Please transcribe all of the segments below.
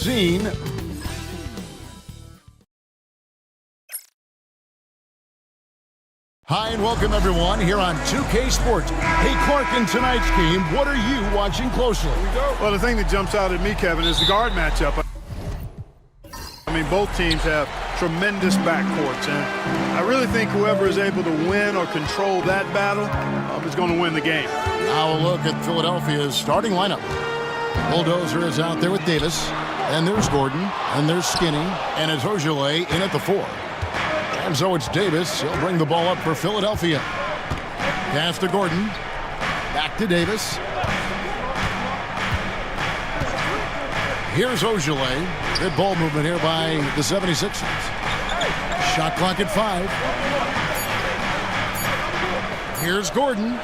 scene. Hi and welcome everyone here on 2K Sports. Hey Clark, in tonight's game, what are you watching closely? Well, the thing that jumps out at me, Kevin, is the guard matchup. I mean, both teams have tremendous backcourts, and I really think whoever is able to win or control that battle is going to win the game. Now a look at Philadelphia's starting lineup. Bulldozer is out there with Davis, and there's Gordon, and there's Skinny, and it's Ojale in at the 4. And so it's Davis. He'll bring the ball up for Philadelphia. Pass to Gordon. Back to Davis. Here's Ojale. Good ball movement here by the 76ers. Shot clock at 5. Here's Gordon.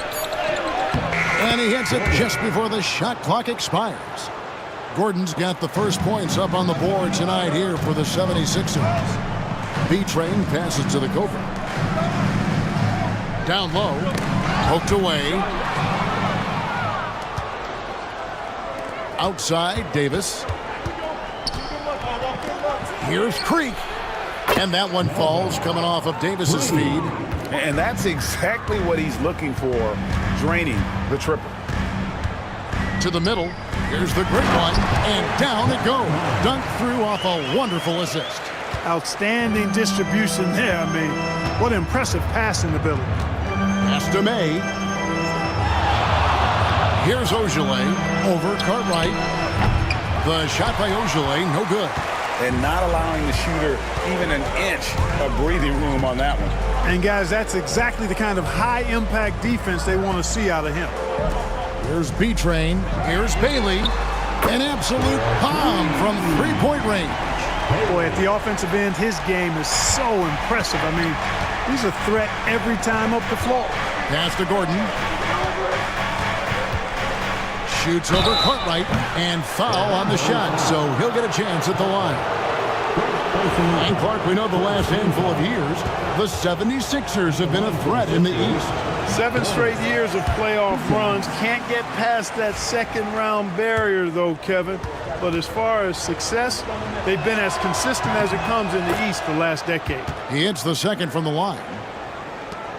And he hits it just before the shot clock expires. Gordon's got the first points up on the board tonight here for the 76ers. B-Train passes to the Cobra. Down low. Poked away. Outside, Davis. Here's Creek. And that one falls coming off of Davis's feed. And that's exactly what he's looking for, draining the triple. To the middle. Here's the great one. And down it goes. Dunked through off a wonderful assist. Outstanding distribution there. I mean, what impressive passing ability. Pass to May. Here's Ojale over Cartwright. The shot by Ojale, no good. And not allowing the shooter even an inch of breathing room on that one. And guys, that's exactly the kind of high-impact defense they want to see out of him. Here's B-Train. Here's Bailey. An absolute bomb from three-point range. Boy, at the offensive end, his game is so impressive. I mean, he's a threat every time up the floor. Pass to Gordon. Shoots over Cartwright and foul on the shot, so he'll get a chance at the line. And Clark, we know the last handful of years, the 76ers have been a threat in the East. 7 straight years of playoff runs. Can't get past that second-round barrier, though, Kevin. But as far as success, they've been as consistent as it comes in the East the last decade. He hits the second from the line.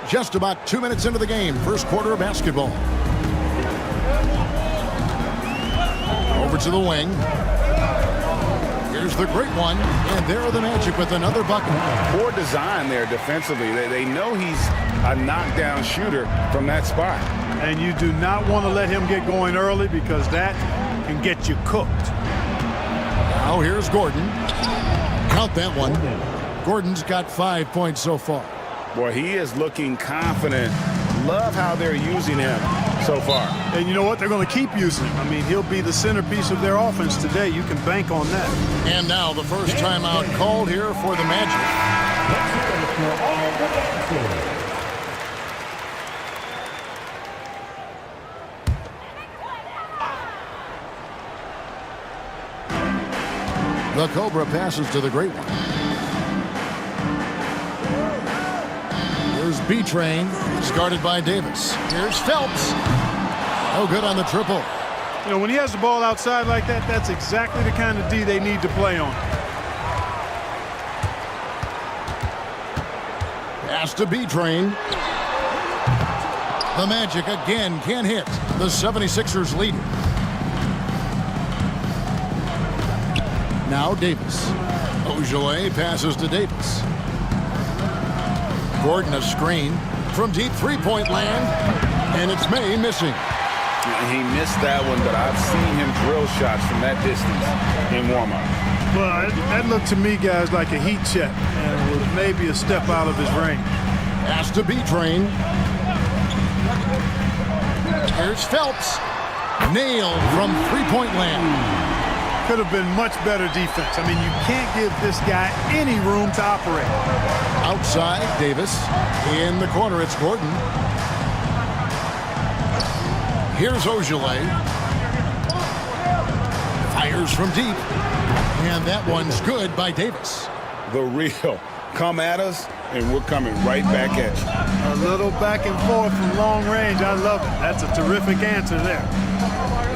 Just about 2 minutes into the game, first quarter of basketball. Over to the wing. Here's the great one, and there are the Magic with another bucket. Poor design there defensively. They know he's a knockdown shooter from that spot. And you do not want to let him get going early because that can get you cooked. Now here's Gordon. Count that one. Gordon's got 5 points so far. Boy, he is looking confident. Love how they're using him so far. And you know what? They're going to keep using him. I mean, he'll be the centerpiece of their offense today. You can bank on that. And now the first timeout called here for the Magic. The Cobra passes to the great one. Here's B-Train. He's guarded by Davis. Here's Phelps. No good on the triple. You know, when he has the ball outside like that, that's exactly the kind of D they need to play on. Pass to B-Train. The Magic again can't hit. The 76ers lead. Now Davis. Ojale passes to Davis. Gordon a screen from deep three-point land, and it's May missing. He missed that one, but I've seen him drill shots from that distance in warm-up. Well, that looked to me, guys, like a heat check, and it was maybe a step out of his range. Pass to B-Train. Here's Phelps. Nailed from three-point land. Could have been much better defense. I mean, you can't give this guy any room to operate. Outside, Davis. In the corner, it's Gordon. Here's Ojale. Fires from deep. And that one's good by Davis. The real. Come at us, and we're coming right back at you. A little back and forth from long range. I love it. That's a terrific answer there.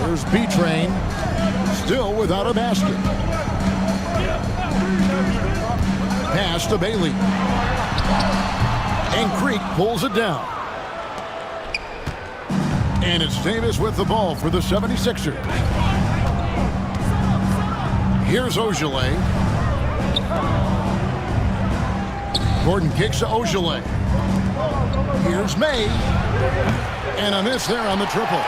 There's B-Train. Still without a basket. Pass to Bailey. And Creek pulls it down. And it's Davis with the ball for the 76ers. Here's Ogilvy. Gordon kicks to Ogilvy. Here's May. And a miss there on the triple.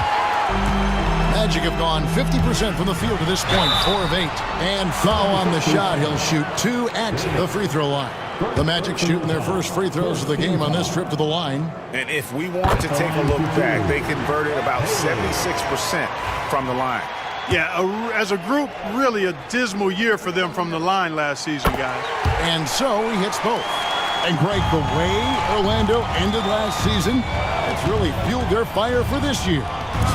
Magic have gone 50% from the field to this point, 4 of 8. And foul on the shot. He'll shoot 2 at the free throw line. The Magic shooting their first free throws of the game on this trip to the line. And if we want to take a look back, they converted about 76% from the line. Yeah, as a group, really a dismal year for them from the line last season, guys. And so he hits both. And Greg, the way Orlando ended last season, it's really fueled their fire for this year.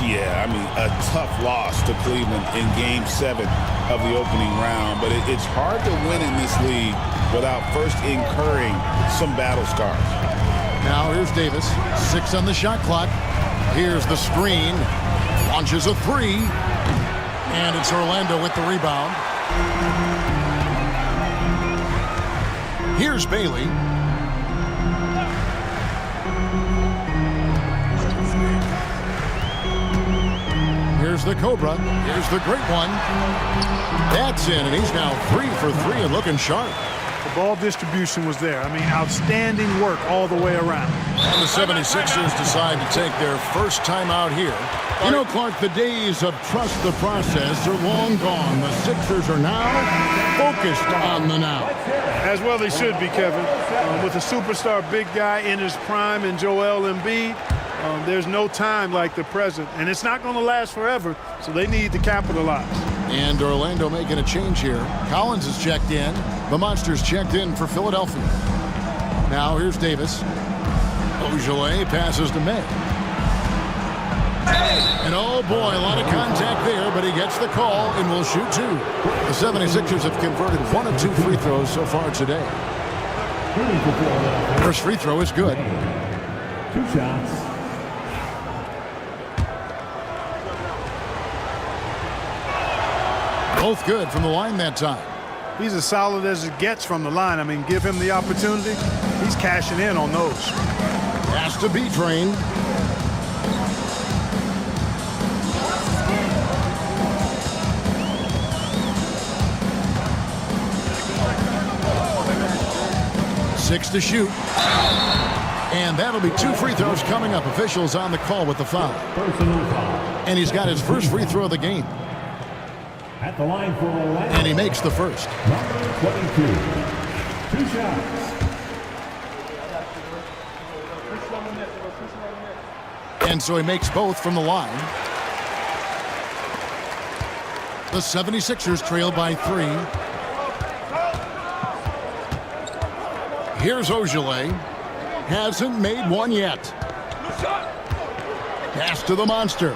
Yeah, I mean, a tough loss to Cleveland in Game 7 of the opening round. But it's hard to win in this league without first incurring some battle scars. Now here's Davis, 6 on the shot clock. Here's the screen, launches a 3, and it's Orlando with the rebound. Here's Bailey. Here's the Cobra. Here's the great one. That's in, and he's now 3 for 3 and looking sharp. The ball distribution was there. I mean, outstanding work all the way around. And the 76ers decide to take their first time out here. You know, Clark, the days of trust the process are long gone. The Sixers are now focused on the now. As well they should be, Kevin. With a superstar big guy in his prime in Joel Embiid, there's no time like the present. And it's not going to last forever, so they need to capitalize. And Orlando making a change here. Collins is checked in. The Monsters checked in for Philadelphia. Now here's Davis. Ogilvy passes to May. And oh boy, a lot of contact there, but he gets the call and will shoot 2. The 76ers have converted 1 of 2 free throws so far today. First free throw is good. 2 shots. Both good from the line that time. He's as solid as it gets from the line. I mean, give him the opportunity. He's cashing in on those. Has to be trained. Six to shoot. And that'll be 2 free throws coming up. Officials on the call with the foul. And he's got his first free throw of the game. At the line for Orlando. And he makes the first. Number 22. 2 shots. And so he makes both from the line. The 76ers trail by 3. Here's Ogilvy. Hasn't made one yet. Pass to the Monster.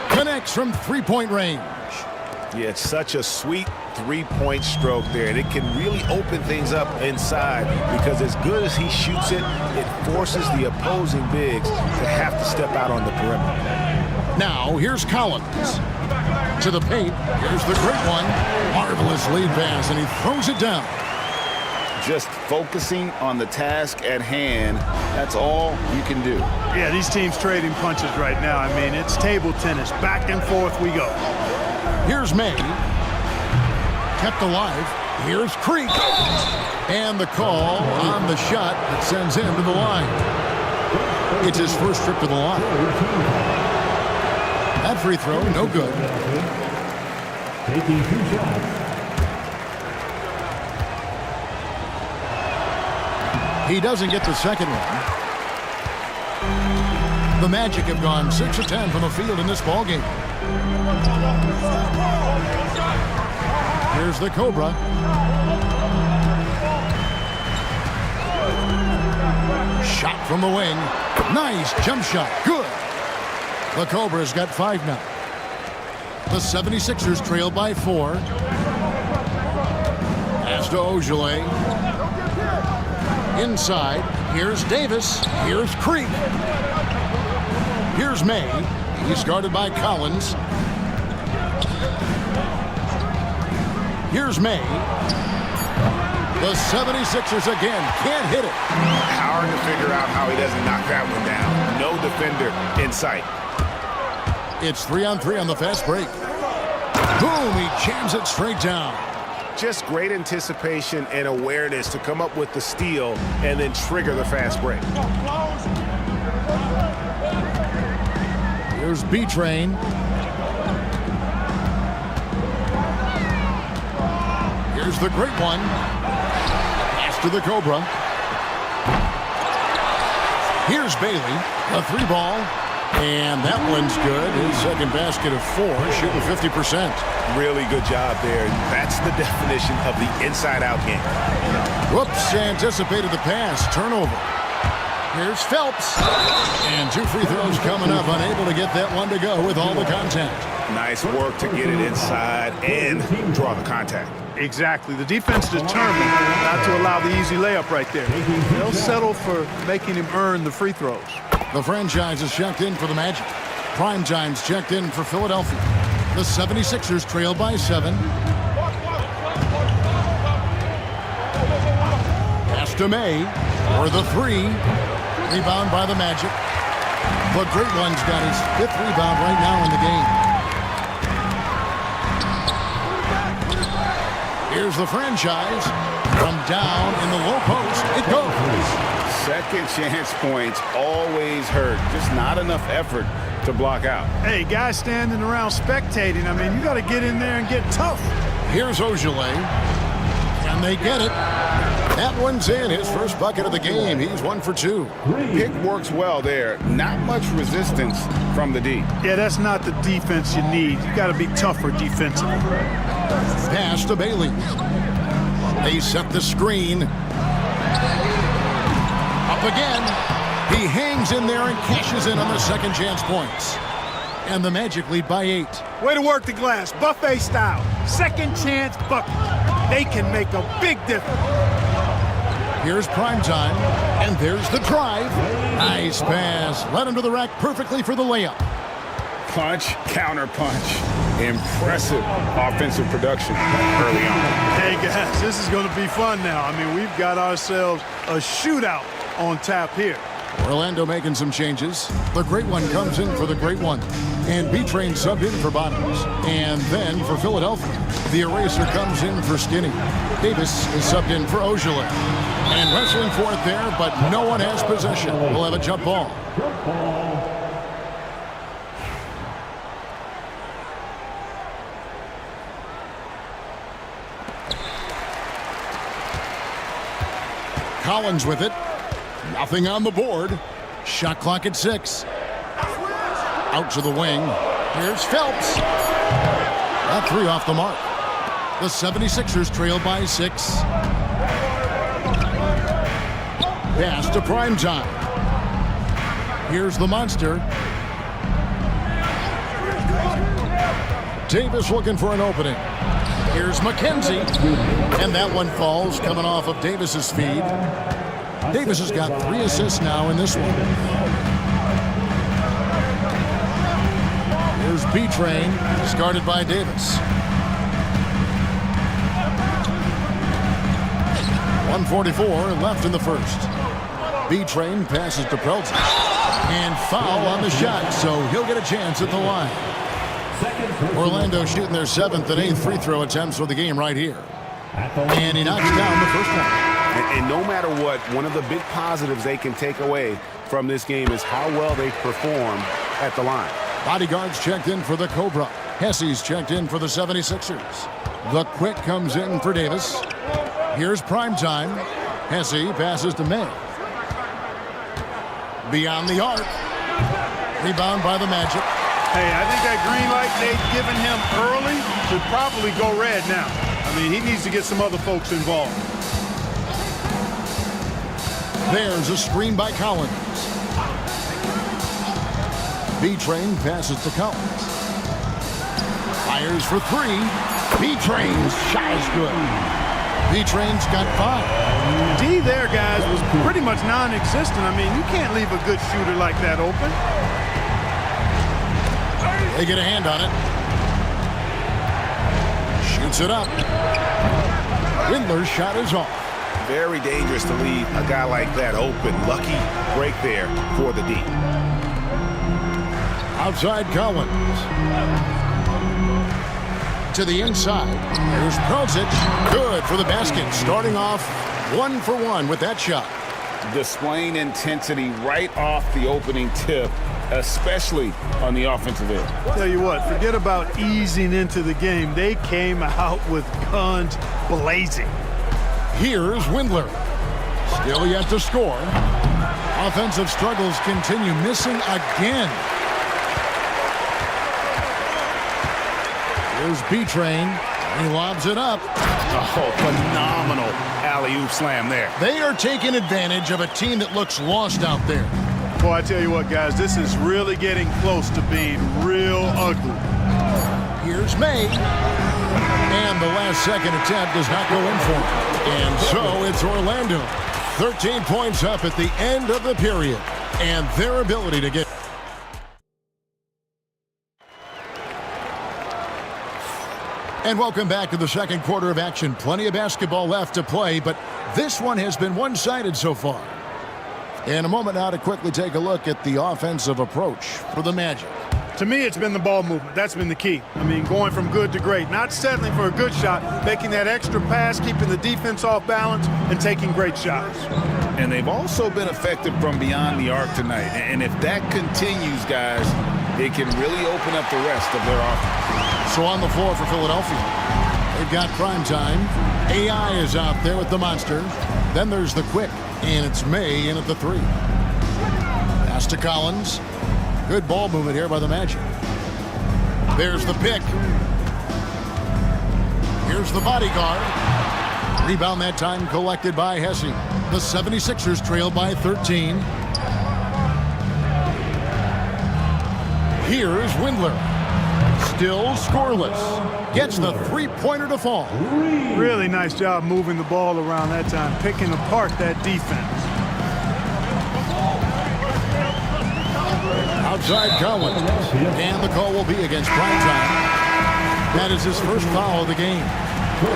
Connects from 3-point range. Yeah, it's such a sweet 3-point stroke there, and it can really open things up inside because as good as he shoots it, it forces the opposing bigs to have to step out on the perimeter. Now, here's Collins. To the paint. Here's the great one. Marvelous lead pass, and he throws it down. Just focusing on the task at hand, that's all you can do. Yeah, these teams trading punches right now. I mean, it's table tennis. Back and forth we go. Here's May. Kept alive. Here's Creek. And the call on the shot that sends him to the line. It's his first trip to the line. That free throw, no good. Taking 2 shots. He doesn't get the second one. The Magic have gone 6 of 10 from the field in this ballgame. Here's the Cobra. Shot from the wing. Nice jump shot. Good. The Cobra's got 5 now. The 76ers trail by 4. Pass to Ogilvy. Inside, here's Davis, here's Creek. Here's May, he's guarded by Collins. Here's May, The 76ers again can't hit it. Hard to figure out how he doesn't knock that one down. No defender in sight. It's 3-on-3 on the fast break. Boom, he jams it straight down. Just great anticipation and awareness to come up with the steal and then trigger the fast break. Here's B-Train. Here's the great one. Pass to the Cobra. Here's Bailey. A 3-ball. And that one's good. His second basket of 4, shooting 50%. Really good job there. That's the definition of the inside-out game. Whoops, anticipated the pass. Turnover. Here's Phelps. And 2 free throws coming up. Unable to get that one to go with all the contact. Nice work to get it inside and draw the contact. Exactly. The defense determined not to allow the easy layup right there. They'll settle for making him earn the free throws. The franchise is checked in for the Magic. Prime Time's checked in for Philadelphia. The 76ers trail by 7. Pass to May for the 3. Rebound by the Magic. The great one's got his 5th rebound right now in the game. Here's the franchise. From down in the low post, it goes. Second chance points always hurt. Just not enough effort to block out. Hey, guys standing around spectating, I mean, you got to get in there and get tough. Here's Ojale. Can they get it? That one's in. His first bucket of the game. He's 1 for 2. Pick works well there. Not much resistance from the D. Yeah, that's not the defense you need. You got to be tougher defensively. Pass to Bailey. They set the screen. Up again. He hangs in there and cashes in on the second chance points. And the Magic lead by 8. Way to work the glass, buffet style. Second chance bucket. They can make a big difference. Here's Prime Time, and there's the drive. Nice pass. Led him to the rack perfectly for the layup. Punch, counter punch. Impressive offensive production early on. Hey, guys, this is going to be fun now. I mean, we've got ourselves a shootout on tap here. Orlando making some changes. The great one comes in for the great one. And B-Train subbed in for Bottoms. And then for Philadelphia, the eraser comes in for Skinny. Davis is subbed in for Ojale. And wrestling for it there, but no one has possession. We'll have a jump ball. Collins with it. Nothing on the board. Shot clock at 6. Out to the wing. Here's Phelps. That 3 off the mark. The 76ers trail by 6. Pass to Prime Time. Here's the monster. Davis looking for an opening. Here's McKenzie. And that one falls coming off of Davis's feed. Davis has got 3 assists now in this one. Here's B-Train, started by Davis. 1:44 left in the first. B-Train passes to Pelton. And foul on the shot, so he'll get a chance at the line. Orlando shooting their 7th and 8th free throw attempts for the game right here. And he knocks down the first one. And no matter what, one of the big positives they can take away from this game is how well they perform at the line. Bodyguards checked in for the Cobra. Hesse's checked in for the 76ers. The quick comes in for Davis. Here's Prime Time. Hesse passes to May. Beyond the arc. Rebound by the Magic. Hey, I think that green light they've given him early should probably go red now. I mean, he needs to get some other folks involved. There's a screen by Collins. B-Train passes to Collins. Fires for 3. B-Train's shot is good. B-Train's got 5. D there, guys, was pretty much non-existent. I mean, you can't leave a good shooter like that open. They get a hand on it. Shoots it up. Windler's shot is off. Very dangerous to leave a guy like that open. Lucky break there for the D. Outside Collins. To the inside. Here's Pelzic. Good for the basket. Starting off 1 for 1 with that shot. Displaying intensity right off the opening tip, especially on the offensive end. Tell you what, forget about easing into the game. They came out with guns blazing. Here's Windler. Still yet to score. Offensive struggles continue, missing again. Here's B-Train. He lobs it up. Oh, phenomenal alley-oop slam there. They are taking advantage of a team that looks lost out there. Boy, I tell you what, guys, this is really getting close to being real ugly. Here's May. And the last second attempt does not go in for him. And so it's Orlando. 13 points up at the end of the period. And their ability to get... And welcome back to the second quarter of action. Plenty of basketball left to play, but this one has been one-sided so far. In a moment now to quickly take a look at the offensive approach for the Magic. To me, it's been the ball movement. That's been the key. I mean, going from good to great. Not settling for a good shot, making that extra pass, keeping the defense off balance, and taking great shots. And they've also been effective from beyond the arc tonight. And if that continues, guys, it can really open up the rest of their offense. So on the floor for Philadelphia, they've got prime time. AI is out there with the monster. Then there's the quick, and it's May in at the 3. Pass to Collins. Good ball movement here by the Magic. There's the pick. Here's the bodyguard. Rebound that time collected by Hesse. The 76ers trail by 13. Here's Windler. Still scoreless. Gets the three-pointer to fall. Really nice job moving the ball around that time, picking apart that defense. Outside Collins. And the call will be against Primetime. That is his first foul of the game.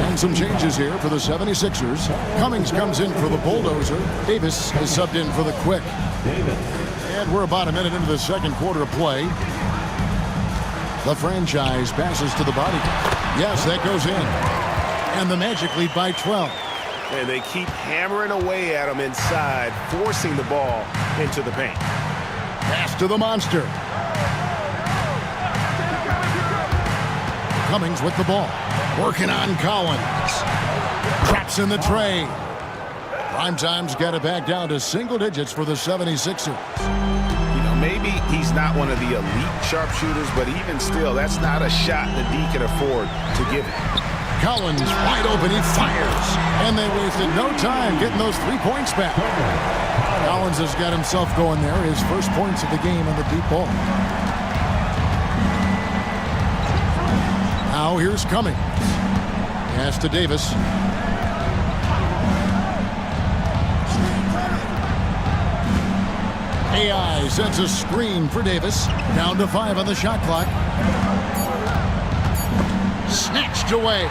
And some changes here for the 76ers. Cummings comes in for the Bulldozer. Davis is subbed in for the Quick. And we're about a minute into the second quarter of play. The franchise passes to the body. Yes, that goes in. And the Magic lead by 12. And they keep hammering away at them inside, forcing the ball into the paint. Pass to the monster. Cummings with the ball. Working on Collins. Drops in the tray. Primetime's got it back down to single digits for the 76ers. You know, maybe he's not one of the elite sharpshooters, but even still, that's not a shot the D can afford to give him. Collins wide open, he fires. And they wasted no time getting those 3 points back. Collins has got himself going there. His first points of the game on the deep ball. Now here's Cummings. Pass to Davis. AI sets a screen for Davis. Down to 5 on the shot clock. Snatched away.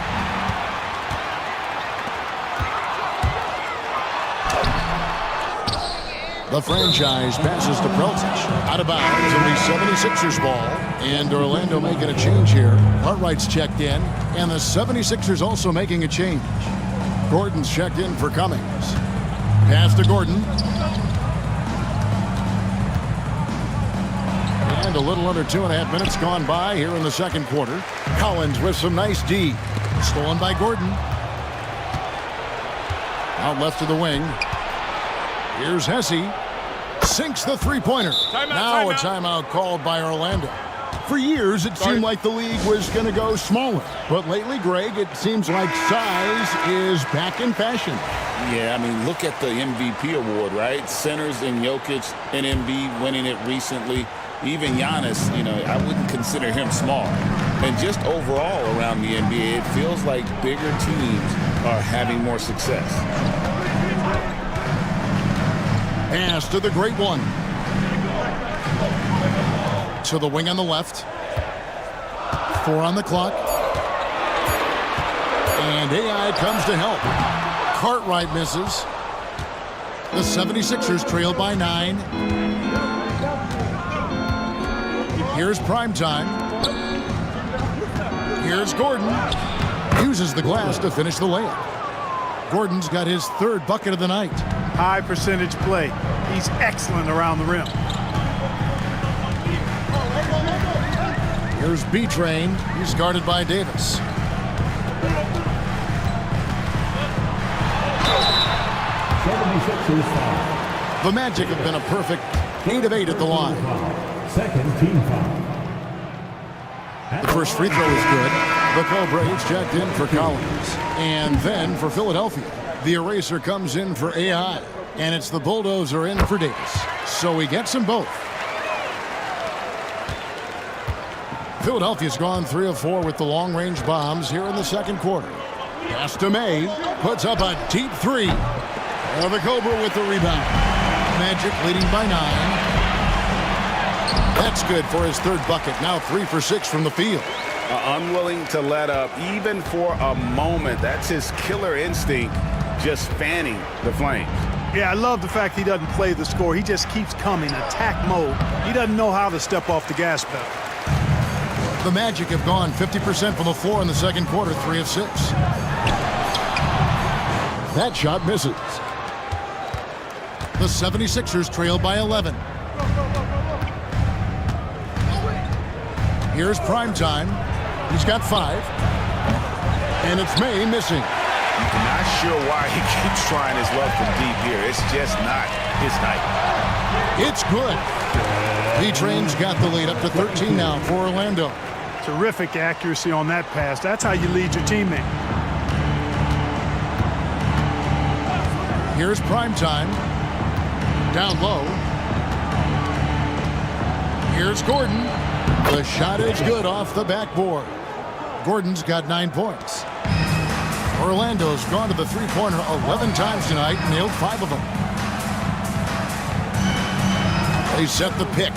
The franchise passes to Pelzic. Out of bounds, it'll be 76ers ball. And Orlando making a change here. Cartwright's checked in. And the 76ers also making a change. Gordon's checked in for Cummings. Pass to Gordon. And a little under 2.5 minutes gone by here in the second quarter. Collins with some nice D. Stolen by Gordon. Out left to the wing. Here's Hesse. Sinks the three-pointer. Now a timeout called by Orlando. For years, it seemed like the league was going to go smaller. But lately, Greg, it seems like size is back in fashion. Yeah, I mean, look at the MVP award, right? Centers and Jokic and Embiid winning it recently. Even Giannis, you know, I wouldn't consider him small. And just overall around the NBA, it feels like bigger teams are having more success. Pass to the great one. To the wing on the left. 4 on the clock. And AI comes to help. Cartwright misses. The 76ers trail by 9. Here's Primetime. Here's Gordon. Uses the glass to finish the layup. Gordon's got his 3rd bucket of the night. High percentage play. He's excellent around the rim. Here's B-Train. He's guarded by Davis. The Magic have been a perfect 8 of 8 at the line. Second team foul. The first free throw is good. The Cobra is checked in for Collins. And then for Philadelphia, the eraser comes in for AI. And it's the Bulldozer in for Davis. So he gets them both. Philadelphia's gone 3 of 4 with the long-range bombs here in the second quarter. Pass to May. Puts up a deep 3. And the Cobra with the rebound. Magic leading by 9. That's good for his 3rd bucket. Now 3 for 6 from the field. Unwilling to let up even for a moment. That's his killer instinct, just fanning the flames. Yeah, I love the fact he doesn't play the score. He just keeps coming, attack mode. He doesn't know how to step off the gas pedal. The Magic have gone 50% from the floor in the second quarter, 3 of 6. That shot misses. The 76ers trail by 11. Here's Primetime. He's got 5. And it's May missing. Not sure why he keeps trying his luck from deep here. It's just not his night. It's good. B-Train's got the lead up to 13 now for Orlando. Terrific accuracy on that pass. That's how you lead your teammate. Here's Primetime. Down low. Here's Gordon. The shot is good off the backboard. Gordon's got 9 points. Orlando's gone to the three-pointer 11 times tonight and nailed 5 of them. They set the pick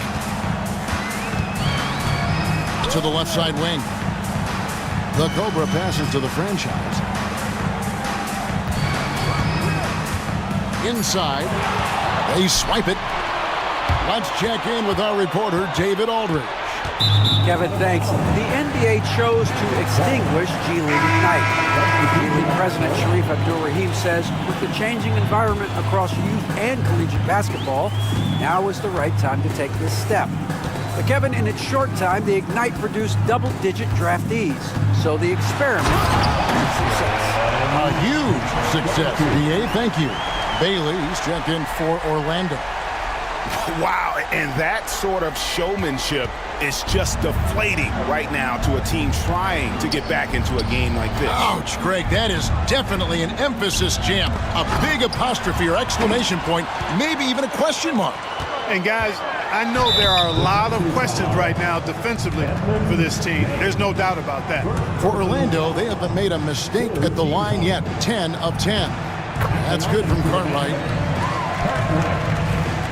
to the left side wing. The Cobra passes to the franchise. Inside. They swipe it. Let's check in with our reporter, David Aldridge. Kevin, thanks. The NBA chose to extinguish G League Ignite. G League President Sharif Abdul-Rahim says with the changing environment across youth and collegiate basketball, now is the right time to take this step. But Kevin, in its short time, the Ignite produced double-digit draftees. So the experiment is a success. A huge success, BA. Thank you. Bailey's checked in for Orlando. Wow, and that sort of showmanship is just deflating right now to a team trying to get back into a game like this. Ouch, Greg, that is definitely an emphasis jam. A big apostrophe or exclamation point, maybe even a question mark. And guys, I know there are a lot of questions right now defensively for this team. There's no doubt about that. For Orlando, they haven't made a mistake at the line yet. 10 of 10. That's good from Cartwright.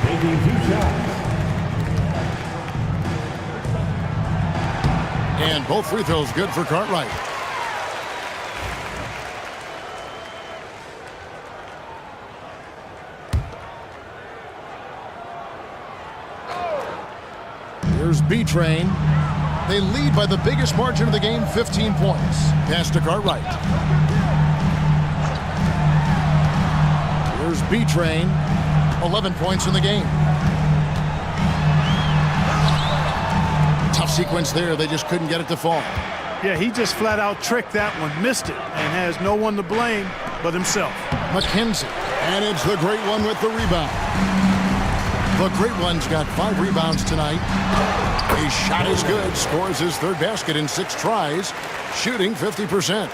Taking 2 shots. And both free throws good for Cartwright. Here's B-Train. They lead by the biggest margin of the game, 15 points. Pass to Cartwright. Here's B-Train. 11 points in the game. Tough sequence there. They just couldn't get it to fall. Yeah, he just flat out tricked that one, missed it, and has no one to blame but himself. McKenzie. And it's the Great One with the rebound. The Great One's got 5 rebounds tonight. His shot is good. Scores his 3rd basket in 6 tries. Shooting 50%.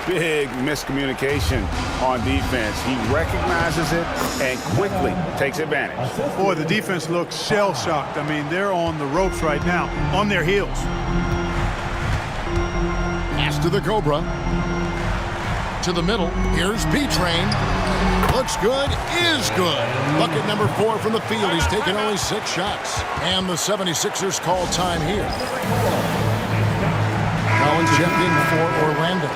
Big miscommunication on defense. He recognizes it and quickly takes advantage. Boy, the defense looks shell-shocked. I mean, they're on the ropes right now, on their heels. Pass to the Cobra. To the middle. Here's B-Train. Looks good, is good. Bucket number 4 from the field. He's taken only 6 shots. And the 76ers call time here. Collins checked in for Orlando.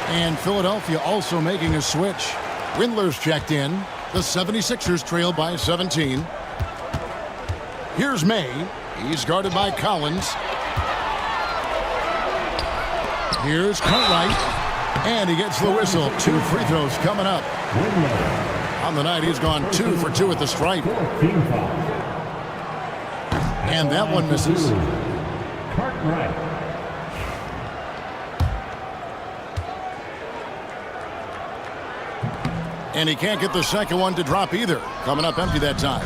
And Philadelphia also making a switch. Windler's checked in. The 76ers trail by 17. Here's May. He's guarded by Collins. Here's Cartwright. And he gets the whistle. 2 free throws coming up. On the night, he's gone 2 for 2 at the stripe. And that one misses. Cartwright. And he can't get the second one to drop either. Coming up empty that time.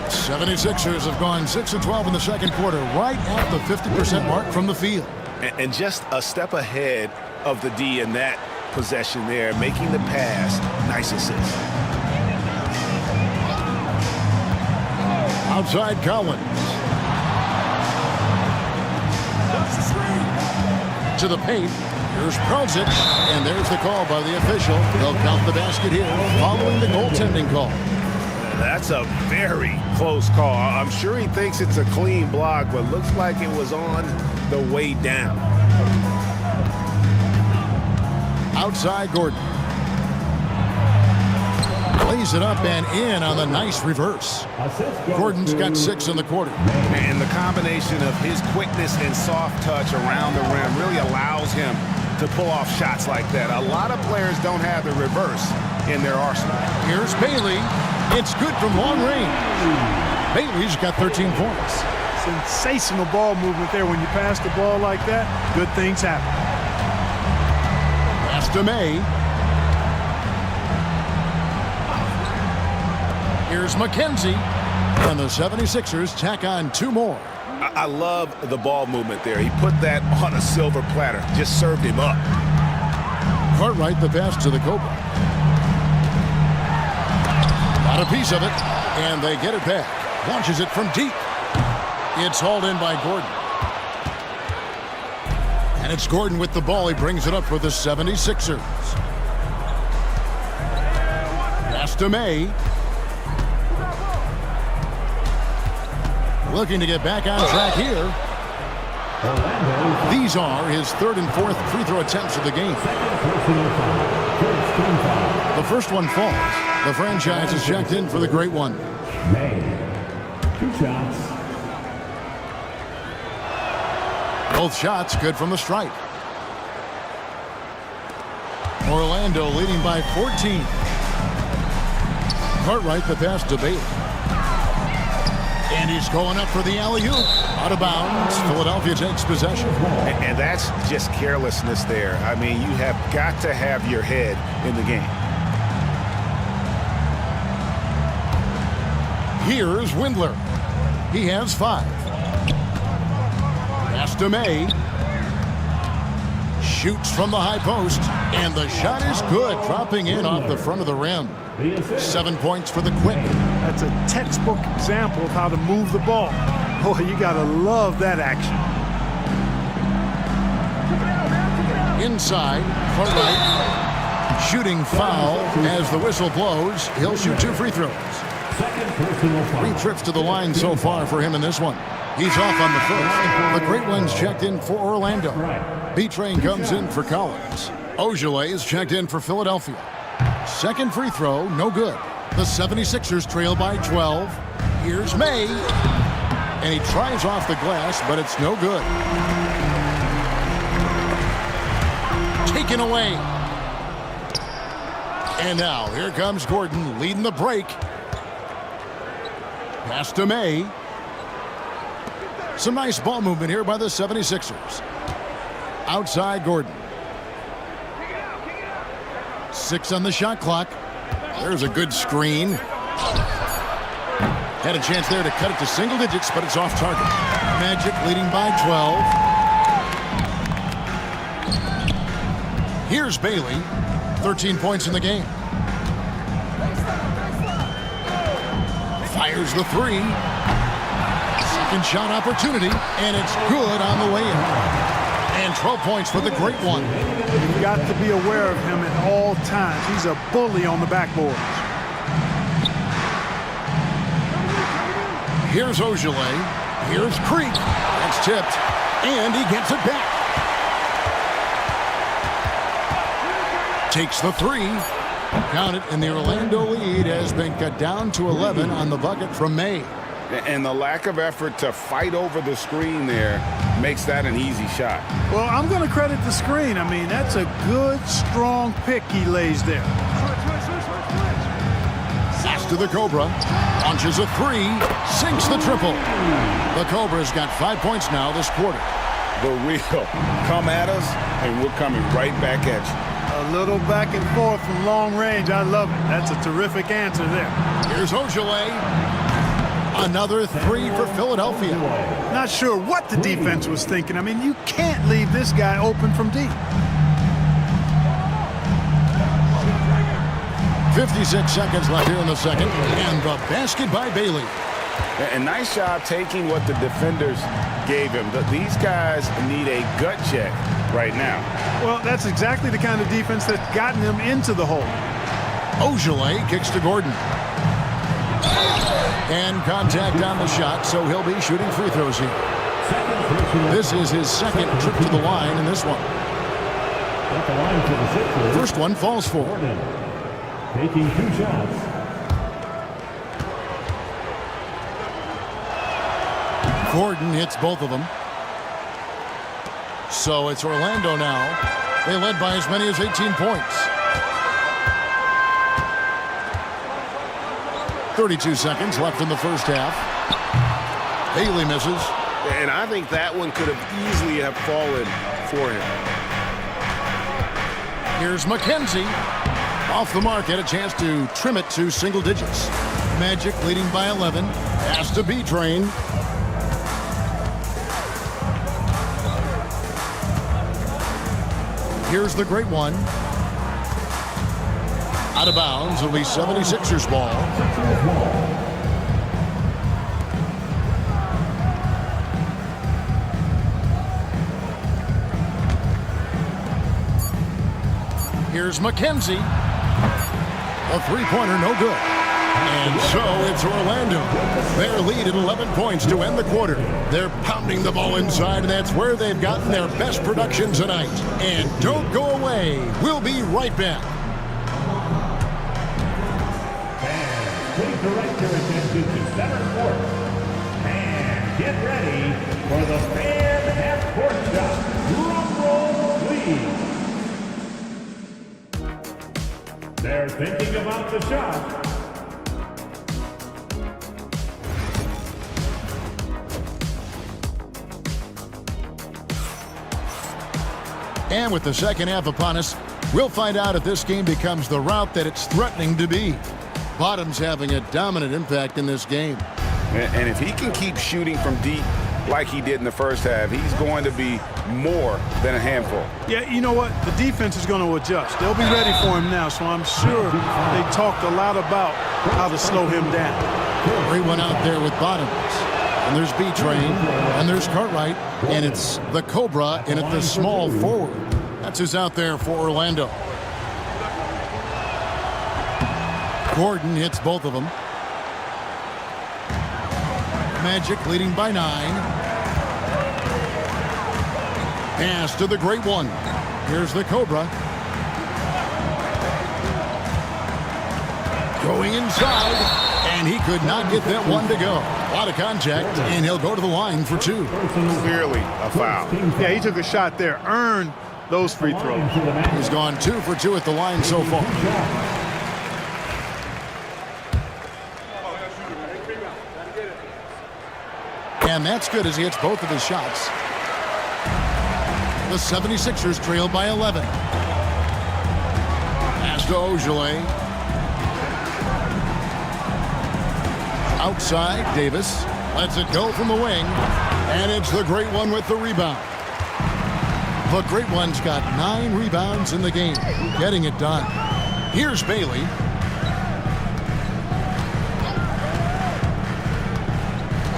76ers have gone 6 of 12 in the second quarter, right at the 50% mark from the field. And just a step ahead of the D in that possession there, making the pass. Nice assist. Outside Collins. To the paint. Here's Prozic. And there's the call by the official. They'll count the basket here following the goaltending call. That's a very close call. I'm sure he thinks it's a clean block, but looks like it was on the way down. Outside Gordon. Lays it up and in on the nice reverse. Gordon's got 6 in the quarter. And the combination of his quickness and soft touch around the rim really allows him to pull off shots like that. A lot of players don't have the reverse in their arsenal. Here's Bailey. It's good from long range. Bailey's got 13 points. Sensational ball movement there. When you pass the ball like that, good things happen. Pass to May. Here's McKenzie. And the 76ers tack on 2 more. I love the ball movement there. He put that on a silver platter. Just served him up. Cartwright the pass to the Cobra. Got a piece of it, and they get it back. Launches it from deep. It's hauled in by Gordon. And it's Gordon with the ball. He brings it up for the 76ers. Pass to May. Looking to get back on track here. These are his 3rd and 4th free throw attempts of the game. The first one falls. The franchise is checked in for the great one. May. 2 shots. Both shots good from the stripe. Orlando leading by 14. Cartwright the pass to Bailey. And he's going up for the alley-oop. Out of bounds. Philadelphia takes possession. And that's just carelessness there. I mean, you have got to have your head in the game. Here's Windler. He has 5. Pass to May. Shoots from the high post. And the shot is good. Dropping in off the front of the rim. 7 points for the Quick. That's a textbook example of how to move the ball. Boy, you got to love that action. Inside, Cartwright shooting foul as the whistle blows. He'll shoot 2 free throws. 3 trips to the line so far for him in this one. He's off on the first. The great one's checked in for Orlando. B-Train comes in for Collins. Ojale is checked in for Philadelphia. Second free throw, no good. The 76ers trail by 12. Here's May. And he tries off the glass, but it's no good. Taken away. And now, here comes Gordon leading the break. Pass to May. Some nice ball movement here by the 76ers. Outside Gordon. 6 on the shot clock. There's a good screen. Had a chance there to cut it to single digits, but it's off target. Magic leading by 12. Here's Bailey. 13 points in the game. Fires the 3. Second shot opportunity, and it's good on the way in. And 12 points for the great one. You've got to be aware of him at all times. He's a bully on the backboard. Here's Ojale. Here's Creek. That's tipped. And he gets it back. Takes the three. Count it, and the Orlando lead has been cut down to 11 on the bucket from May. And the lack of effort to fight over the screen there makes that an easy shot. Well, I'm going to credit the screen. I mean, that's a good, strong pick he lays there. Pass to the Cobra. Launches a three. Sinks the triple. The Cobra's got 5 points now this quarter. The real come at us, and we're coming right back at you. A little back and forth from long range. I love it. That's a terrific answer there. Here's Ojale. Another three for Philadelphia. Not sure what the defense was thinking. I mean, you can't leave this guy open from deep. 56 seconds left here in the second. And the basket by Bailey. And nice job taking what the defenders gave him. These guys need a gut check right now. Well, that's exactly the kind of defense that's gotten them into the hole. Ojale kicks to Gordon. And contact on the shot, so he'll be shooting free throws here. This is his second trip to the line in this one. First one falls for. Taking 2 shots. Gordon hits both of them. So it's Orlando now. They led by as many as 18 points. 32 seconds left in the first half. Bailey misses. And I think that one could have easily have fallen for him. Here's McKenzie. Off the mark, had a chance to trim it to single digits. Magic leading by 11. Has to be trained. Here's the great one. Out of bounds. It'll be 76ers ball. Here's McKenzie. A three-pointer, no good. And so it's Orlando. Their lead at 11 points to end the quarter. They're pounding the ball inside, and that's where they've gotten their best production tonight. And don't go away. We'll be right back. Please direct your attention to center court. And get ready for the fan half-court shot. Drum roll, please. They're thinking about the shot. And with the second half upon us, we'll find out if this game becomes the route that it's threatening to be. Bottom's having a dominant impact in this game. And if he can keep shooting from deep like he did in the first half, he's going to be more than a handful. Yeah, you know what? The defense is going to adjust. They'll be ready for him now, so I'm sure they talked a lot about how to slow him down. Great one out there with Bottoms. And there's B-Train, and there's Cartwright, and it's the Cobra in at the small forward. That's who's out there for Orlando. Gordon hits both of them. Magic leading by 9. Pass to the great one. Here's the Cobra. Going inside, and he could not get that one to go. A lot of contact, and he'll go to the line for 2. Clearly a foul. Yeah, he took a shot there, earned those free throws. He's gone 2 for 2 at the line so far. And that's good as he hits both of his shots. The 76ers trail by 11. Pass to Ojale. Outside, Davis lets it go from the wing. And it's the great one with the rebound. The great one's got 9 rebounds in the game, getting it done. Here's Bailey.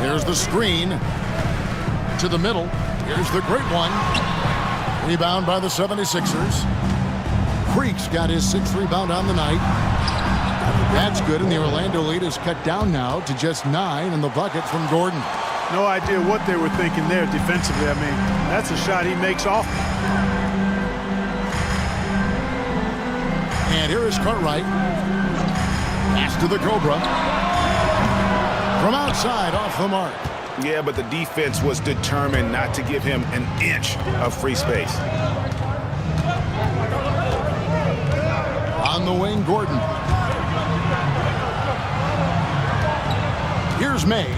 Here's the screen to the middle. Here's the great one. Rebound by the 76ers. Creek's got his 6th rebound on the night. That's good, and the Orlando lead is cut down now to just 9 in the bucket from Gordon. No idea what they were thinking there defensively. I mean, that's a shot he makes off. And here is Cartwright. Pass to the Cobra. From outside, off the mark. Yeah, but the defense was determined not to give him an inch of free space. On the wing, Gordon. Here's May.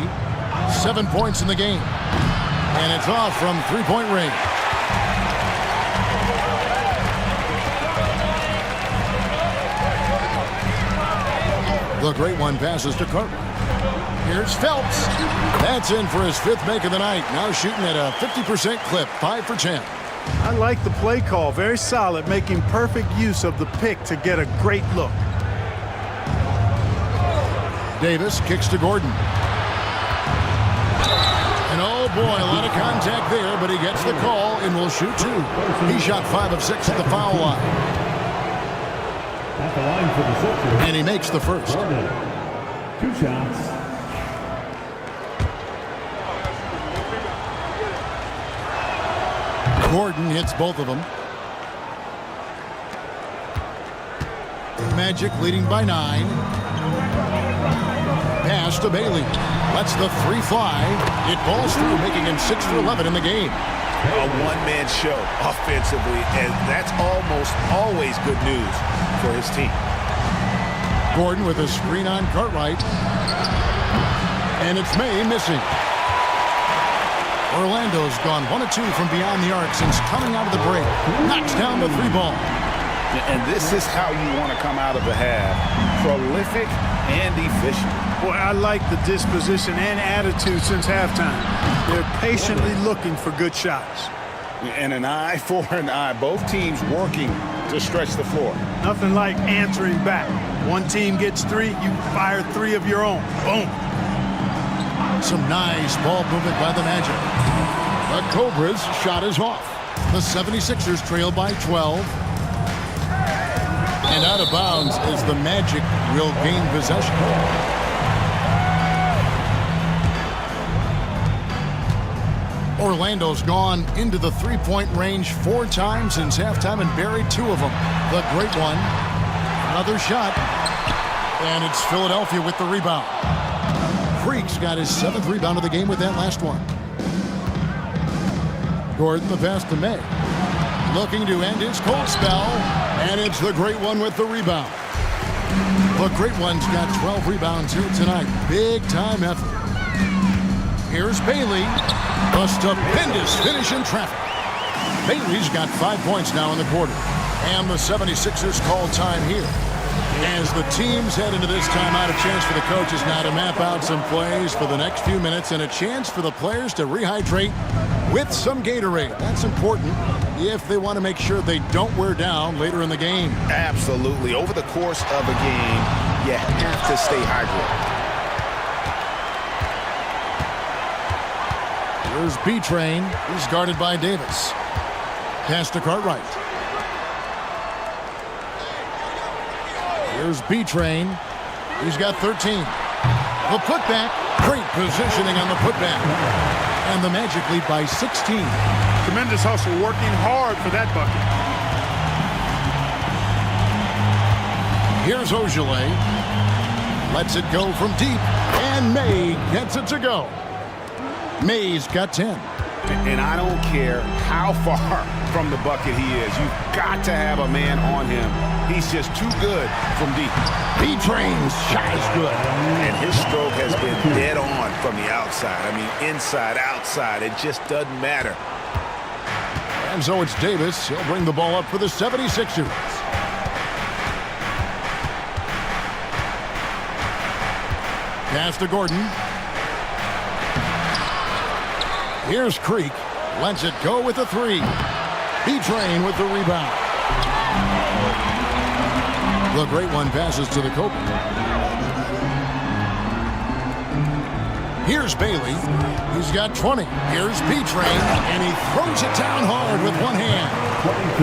7 points in the game. And it's off from three-point range. The great one passes to Cartwright. Here's Phelps. That's in for his 5th make of the night. Now shooting at a 50% clip, 5 for 10. I like the play call. Very solid, making perfect use of the pick to get a great look. Davis kicks to Gordon. And oh boy, a lot of contact there, but he gets the call and will shoot 2. He shot 5 of 6 at the foul line. At the line for the Sixers. And he makes the first. Gordon. 2 shots. Gordon hits both of them. Magic leading by 9. Pass to Bailey. Lets the 3 fly. It falls through, making him 6 for 11 in the game. A one-man show offensively, and that's almost always good news for his team. Gordon with a screen on Cartwright. And it's May missing. Orlando's gone 1 of 2 from beyond the arc since coming out of the break. Knocks down the 3 ball. And this is how you want to come out of the half. Prolific and efficient. Boy, I like the disposition and attitude since halftime. They're patiently looking for good shots. And an eye for an eye. Both teams working to stretch the floor. Nothing like answering back. One team gets 3, you fire 3 of your own. Boom. Some nice ball movement by the Magic. The Cobras shot is off. The 76ers trail by 12. And out of bounds as the Magic will gain possession. Orlando's gone into the 3-point range 4 times since halftime and buried 2 of them. The great one. Another shot. And it's Philadelphia with the rebound. Freak's got his 7th rebound of the game with that last one. Gordon the pass to May. Looking to end his cold spell. And it's the great one with the rebound. The great one's got 12 rebounds here tonight. Big time effort. Here's Bailey. A stupendous finish in traffic. Bailey's got 5 points now in the quarter. And the 76ers call time here. As the teams head into this timeout, a chance for the coaches now to map out some plays for the next few minutes and a chance for the players to rehydrate with some Gatorade. That's important if they want to make sure they don't wear down later in the game. Absolutely. Over the course of a game, you have to stay hydrated. Here's B-Train. He's guarded by Davis. Pass to Cartwright. Here's B-Train. He's got 13. The putback. Great positioning on the putback. And the Magic lead by 16. Tremendous hustle, working hard for that bucket. Here's Ogilvy. Lets it go from deep. And May gets it to go. May's got 10. And I don't care how far from the bucket he is. You've got to have a man on him. He's just too good from deep. B-Train's shot is good. And his stroke has been dead on from the outside. I mean, inside, outside, it just doesn't matter. And so it's Davis. He'll bring the ball up for the 76ers. Pass to Gordon. Here's Creek. Lets it go with the 3. B-Train with the rebound. The great one passes to the Cobra. Here's Bailey. He's got 20. Here's B-Train, and he throws it down hard with one hand.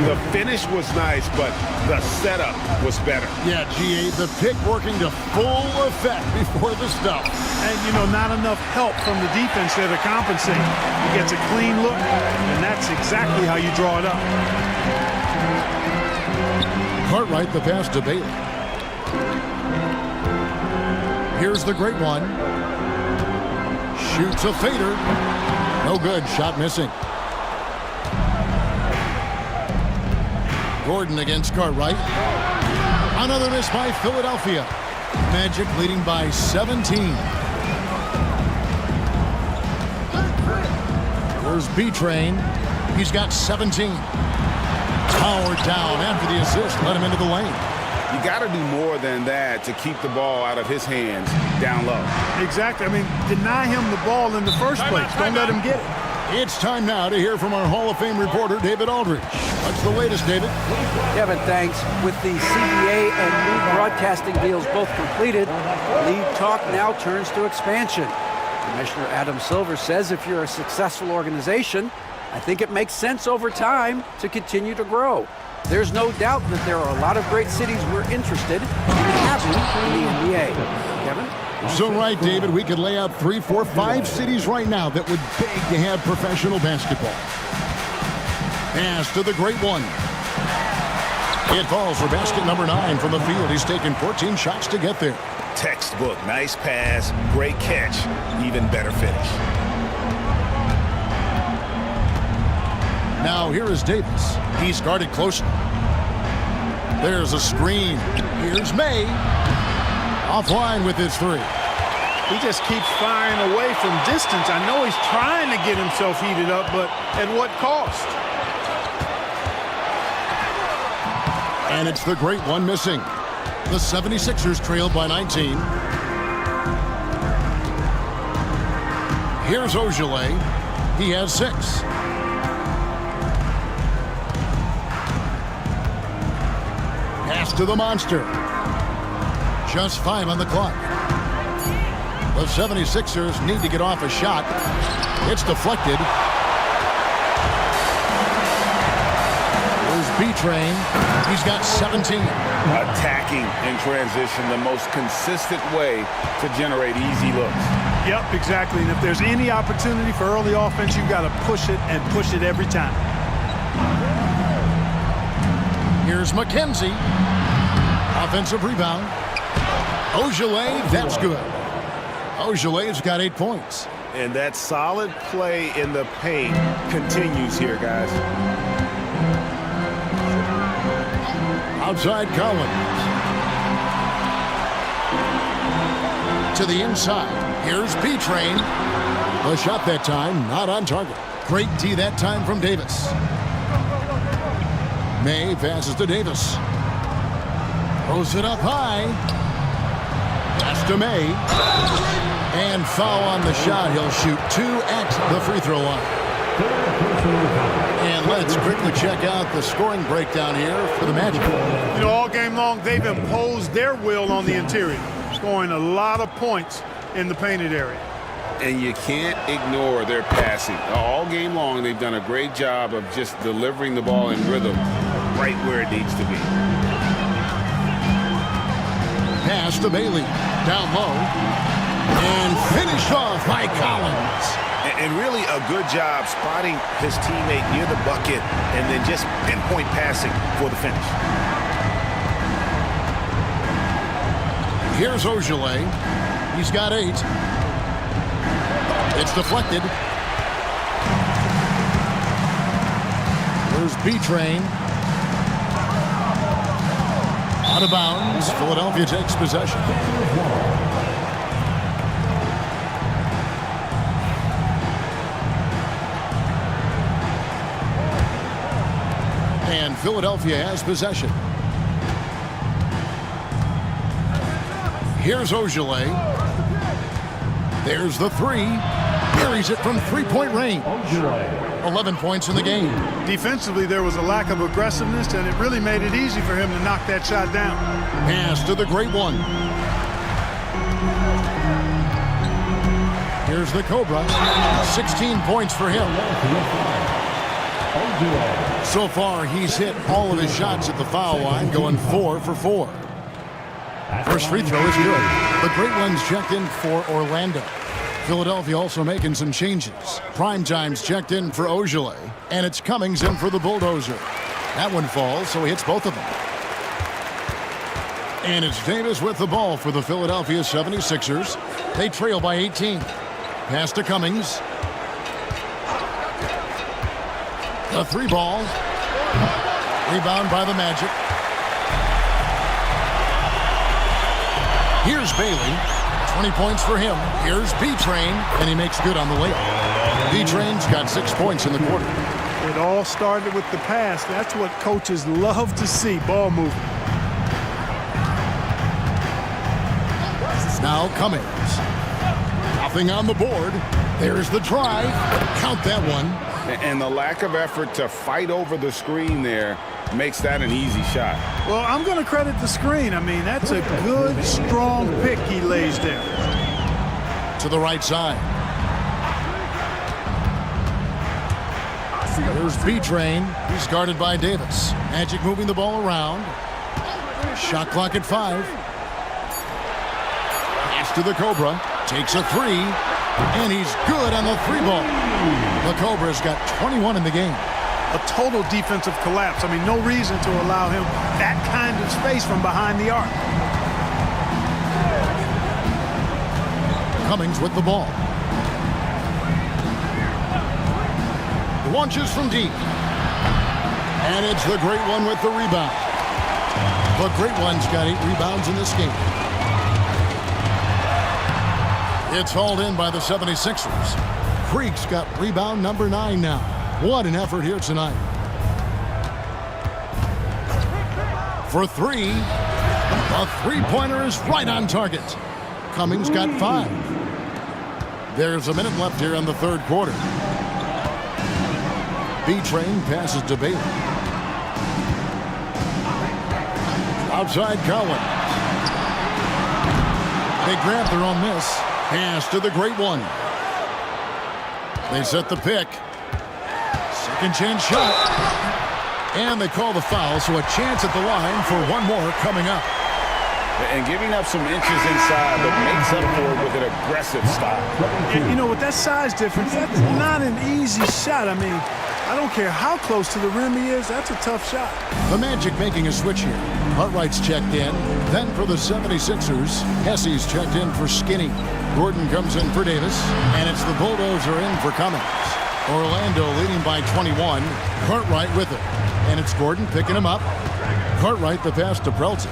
The finish was nice, but the setup was better. Yeah, G.A., the pick working to full effect before the stuff. And, you know, not enough help from the defense there to compensate. He gets a clean look, and that's exactly how you draw it up. Cartwright the pass to Bailey. Here's the great one. Shoots a fader. No good. Shot missing. Gordon against Cartwright. Another miss by Philadelphia. Magic leading by 17. Here's B-Train. He's got 17. Powered down after the assist. Let him into the lane. You got to do more than that to keep the ball out of his hands down low. Exactly. I mean, deny him the ball in the first place. Don't let him get it. It's time now to hear from our Hall of Fame reporter, David Aldridge. What's the latest, David? Kevin, thanks. With the CBA and new broadcasting deals both completed, league talk now turns to expansion. Commissioner Adam Silver says if you're a successful organization, I think it makes sense over time to continue to grow. There's no doubt that there are a lot of great cities we're interested in having in the NBA. Kevin? So right, David, we could lay out 3, 4, 5 cities right now that would beg to have professional basketball. Pass to the great one. It falls for basket number 9 from the field. He's taken 14 shots to get there. Textbook. Nice pass. Great catch. Even better finish. Now here is Davis. He's guarded closely. There's a screen. Here's May. Offline with his 3. He just keeps firing away from distance. I know he's trying to get himself heated up, but at what cost? And it's the great one missing. The 76ers trailed by 19. Here's Ogilvy. He has 6. Pass to the monster. Just 5 on the clock. The 76ers need to get off a shot. It's deflected. There's B-Train. He's got 17. Attacking in transition, the most consistent way to generate easy looks. Yep, exactly. And if there's any opportunity for early offense, you've got to push it and push it every time. Here's McKenzie. Offensive rebound. Ogilvy, that's good. Ogilvy's got 8 points. And that solid play in the paint continues here, guys. Outside Collins. To the inside. Here's B-Train. The shot that time, not on target. Great D that time from Davis. May passes to Davis. Throws it up high. Pass to May. And foul on the shot. He'll shoot 2 at the free throw line. And let's quickly check out the scoring breakdown here for the Magic. You know, all game long, they've imposed their will on the interior, scoring a lot of points in the painted area. And you can't ignore their passing. All game long, they've done a great job of just delivering the ball in rhythm right where it needs to be. Pass to Bailey. Down low. And finished off by Collins. And really a good job spotting his teammate near the bucket and then just pinpoint passing for the finish. Here's Ogilvy. He's got 8. It's deflected. There's B-Train. Out of bounds. Philadelphia takes possession. And Philadelphia has possession. Here's Ogilvy. There's the 3. Carries it from 3-point range. 11 points in the game. Defensively, there was a lack of aggressiveness, and it really made it easy for him to knock that shot down. Pass to the great one. Here's the Cobra. 16 points for him. So far, he's hit all of his shots at the foul line, going 4 for 4. First free throw is good. The great one's checked in for Orlando. Philadelphia also making some changes. Primetime's checked in for Ogilvy, and it's Cummings in for the Bulldozer. That one falls, so he hits both of them. And it's Davis with the ball for the Philadelphia 76ers. They trail by 18. Pass to Cummings. The 3-ball. Rebound by the Magic. Here's Bailey. 20 points for him. Here's B-Train, and he makes good on the layup. B-Train's got 6 points in the quarter. It all started with the pass. That's what coaches love to see, ball movement. Now Cummings. Nothing on the board. There's the drive. Count that one. And the lack of effort to fight over the screen there makes that an easy shot. Well, I'm going to credit the screen. I mean, that's a good, strong pick he lays there. To the right side. Here's B-Train. He's guarded by Davis. Magic moving the ball around. Shot clock at 5. Pass to the Cobra. Takes a 3. And he's good on the 3-ball. The Cobra's got 21 in the game. A total defensive collapse. I mean, no reason to allow him that kind of space from behind the arc. Cummings with the ball. Launches from deep. And it's the Great One with the rebound. The Great One's got 8 rebounds in this game. It's hauled in by the 76ers. Creek's got rebound number 9 now. What an effort here tonight. For 3. A 3-pointer is right on target. Cummings got 5. There's a minute left here in the third quarter. B-Train passes to Bailey. Outside Collins. They grab their own miss. Pass to the Great One. They set the pick. Second chance shot. And they call the foul, so a chance at the line for one more coming up. And giving up some inches inside, but makes up for it with an aggressive stop. And, you know, with that size difference, that's not an easy shot. I mean, I don't care how close to the rim he is, that's a tough shot. The Magic making a switch here. Cartwright's checked in. Then for the 76ers, Hesse's checked in for Skinny. Gordon comes in for Davis, and it's the Bulldozer in for Cummings. Orlando leading by 21. Cartwright with it. And it's Gordon picking him up. Cartwright the pass to Preltic.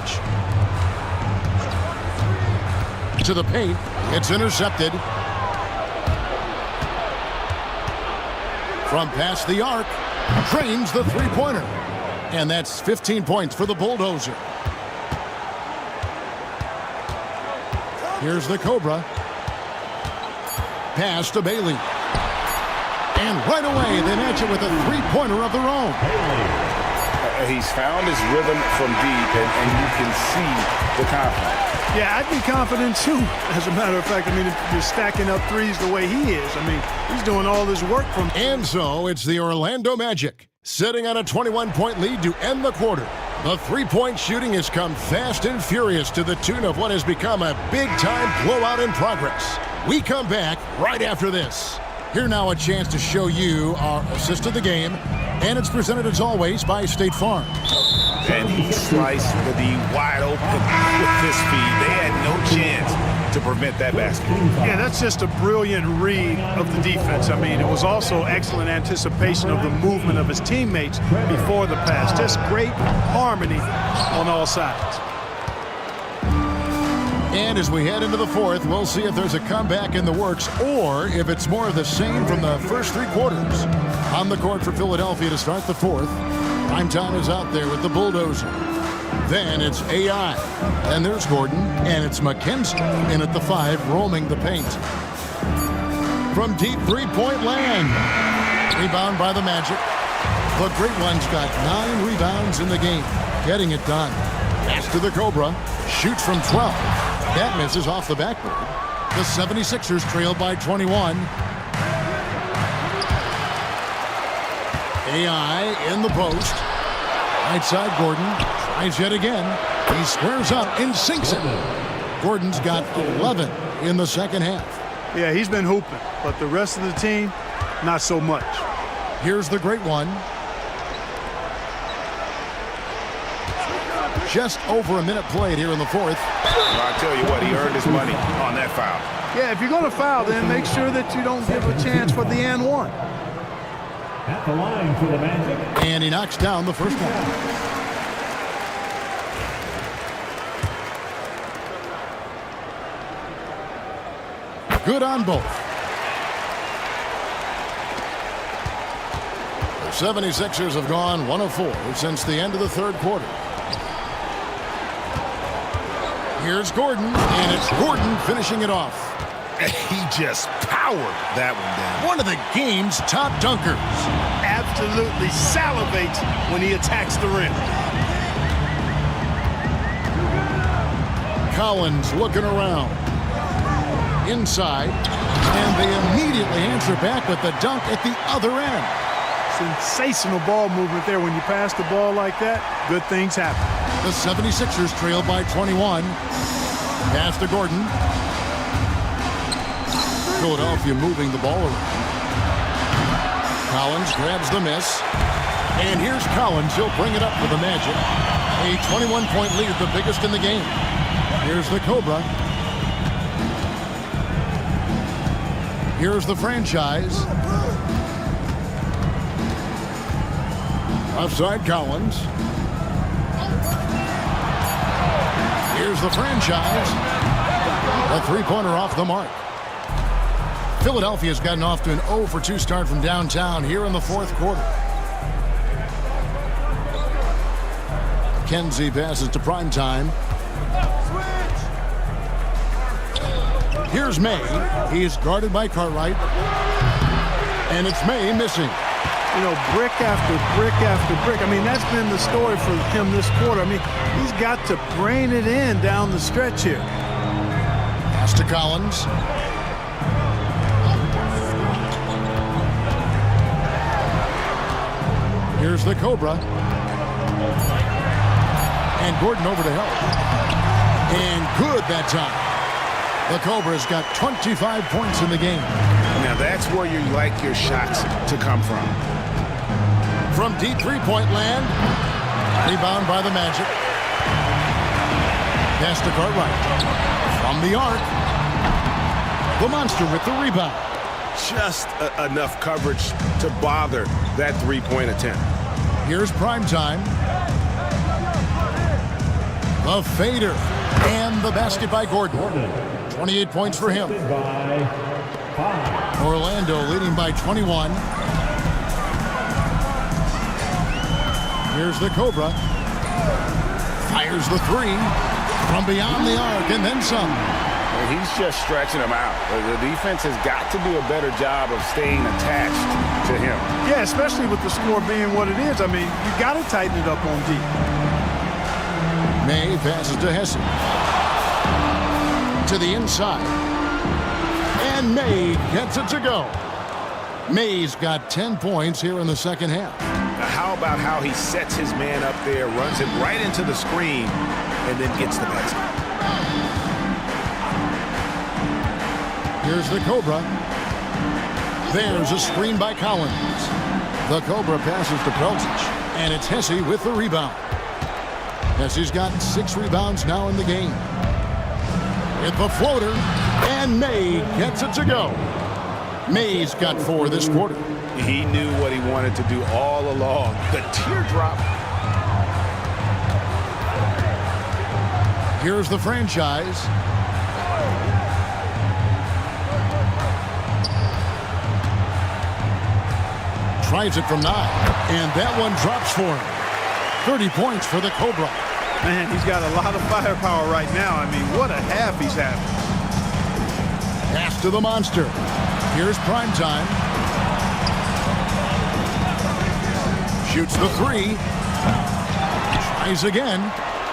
To the paint. It's intercepted. From past the arc. Drains the 3-pointer. And that's 15 points for the Bulldozer. Here's the Cobra. Pass to Bailey. And right away, they match it with a 3-pointer of their own. He's found his rhythm from deep, and you can see the confidence. Yeah, I'd be confident too. As a matter of fact, I mean, if you're stacking up threes the way he is, I mean, he's doing all this work from. And so it's the Orlando Magic sitting on a 21-point lead to end the quarter. The 3-point shooting has come fast and furious to the tune of what has become a big-time blowout in progress. We come back right after this. Here now a chance to show you our assist of the game, and it's presented as always by State Farm. And he sliced the D wide open with this speed. They had no chance to prevent that basket. Yeah, that's just a brilliant read of the defense. I mean, it was also excellent anticipation of the movement of his teammates before the pass. Just great harmony on all sides. And as we head into the fourth, we'll see if there's a comeback in the works or if it's more of the same from the first 3 quarters. On the court for Philadelphia to start the fourth. Prime time is out there with the Bulldozer. Then it's AI. Then there's Gordon. And it's McKenzie in at the 5, roaming the paint. From deep 3-point land. Rebound by the Magic. The Great One's got 9 rebounds in the game. Getting it done. Pass to the Cobra. Shoots from 12. That misses off the backboard. The 76ers trail by 21. AI in the post. Right side Gordon. Tries yet again. He squares up and sinks it. Gordon's got 11 in the second half. Yeah, he's been hooping, but the rest of the team, not so much. Here's the Great One. Just over a minute played here in the fourth. Well, I tell you what, he earned his money on that foul. Yeah, if you're going to foul, then make sure that you don't give a chance for the and one. At the line for the Magic. And he knocks down the first one. Good on both. The 76ers have gone 1 of 4 since the end of the third quarter. Here's Gordon, and it's Gordon finishing it off. He just powered that one down. One of the game's top dunkers. Absolutely salivates when he attacks the rim. Collins looking around. Inside, and they immediately answer back with the dunk at the other end. Sensational ball movement there. When you pass the ball like that, good things happen. The 76ers trail by 21. Pass to Gordon. Philadelphia moving the ball around. Collins grabs the miss. And here's Collins. He'll bring it up for the Magic. A 21-point lead, the biggest in the game. Here's the Cobra. Here's the franchise. Offside Collins. Here's the franchise. A three-pointer off the mark. Philadelphia's gotten off to an 0 for 2 start from downtown here in the fourth quarter. Kenzie passes to primetime. Here's May. He's guarded by Cartwright. And it's May missing. You know, brick after brick after brick. I mean, that's been the story for him this quarter. I mean, he's got to brain it in down the stretch here. Pass to Collins. Here's the Cobra. And Gordon over to help. And good that time. The Cobra's got 25 points in the game. Now that's where you like your shots to come from. From deep three-point land. Rebound by the Magic. Pass to Cartwright. From the arc. The Monster with the rebound. Just enough coverage to bother that three-point attempt. Here's primetime. The fader. And the basket by Gordon. 28 points for him. Orlando leading by 21. Here's the Cobra. Fires the three from beyond the arc and then some. Well, he's just stretching them out. The defense has got to do a better job of staying attached to him. Yeah, especially with the score being what it is. I mean, you got to tighten it up on deep. May passes to Hesse. To the inside. And May gets it to go. May's got 10 points here in the second half. Now how about how he sets his man up there, runs him right into the screen, and then gets the basket. Here's the Cobra. There's a screen by Collins. The Cobra passes to Peltich. And it's Hesse with the rebound. Hesse's got 6 rebounds now in the game. Hit the floater, and May gets it to go. May's got 4 this quarter. He knew what he wanted to do all along. The teardrop. Here's the franchise. Tries it from 9, and that one drops for him. 30 points for the Cobra. Man, he's got a lot of firepower right now. I mean, what a half he's having. Pass to the Monster. Here's primetime. Shoots the 3. Tries again.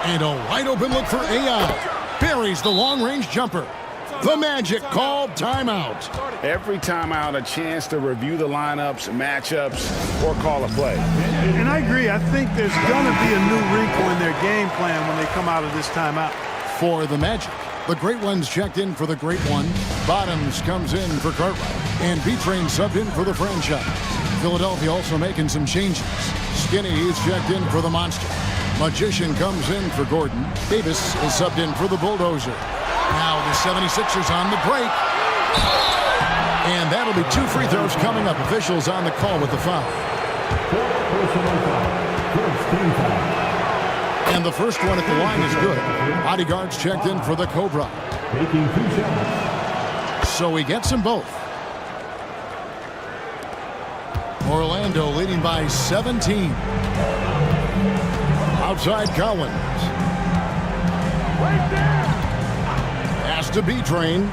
And a wide open look for AI. Buries the long-range jumper. The Magic called timeout. Every timeout, a chance to review the lineups, matchups, or call a play. And I agree. I think there's going to be a new wrinkle in their game plan when they come out of this timeout. For the Magic, the Great Ones checked in for the Great One. Bottoms comes in for Cartwright. And B-Train subbed in for the franchise. Philadelphia also making some changes. Skinny is checked in for the Monster. Magician comes in for Gordon. Davis is subbed in for the Bulldozer. Now the 76ers on the break. And that'll be 2 free throws coming up. Officials on the call with the foul. And the first one at the line is good. Bodyguards checked in for the Cobra. So he gets them both. Orlando leading by 17. Outside Collins. Has to be trained.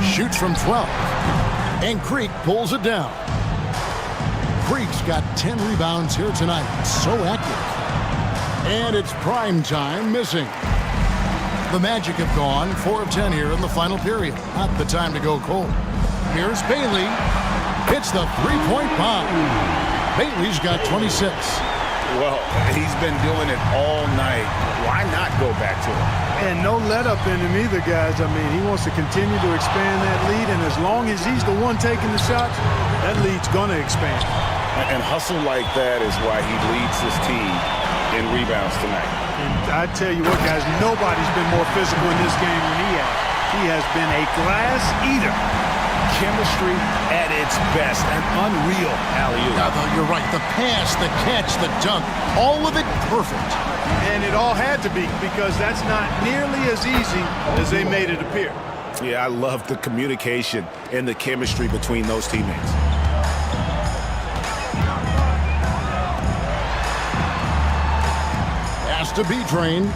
Shoots from 12. And Creek pulls it down. Creek's got 10 rebounds here tonight. So active. And it's prime time missing. The Magic have gone 4 of 10 here in the final period. Not the time to go cold. Here's Bailey. Hits the three-point bomb. Bailey's got 26. Well, he's been doing it all night. Why not go back to him? And no let-up in him either, guys. I mean, he wants to continue to expand that lead, and as long as he's the one taking the shots, that lead's going to expand. And hustle like that is why he leads his team in rebounds tonight. And I tell you what, guys, nobody's been more physical in this game than he has. He has been a glass eater. Chemistry at its best. An unreal alley-oop. Yeah, you're right. The pass, the catch, the dunk, all of it perfect. And it all had to be, because that's not nearly as easy as they made it appear. Yeah, I love the communication and the chemistry between those teammates. Has to be trained.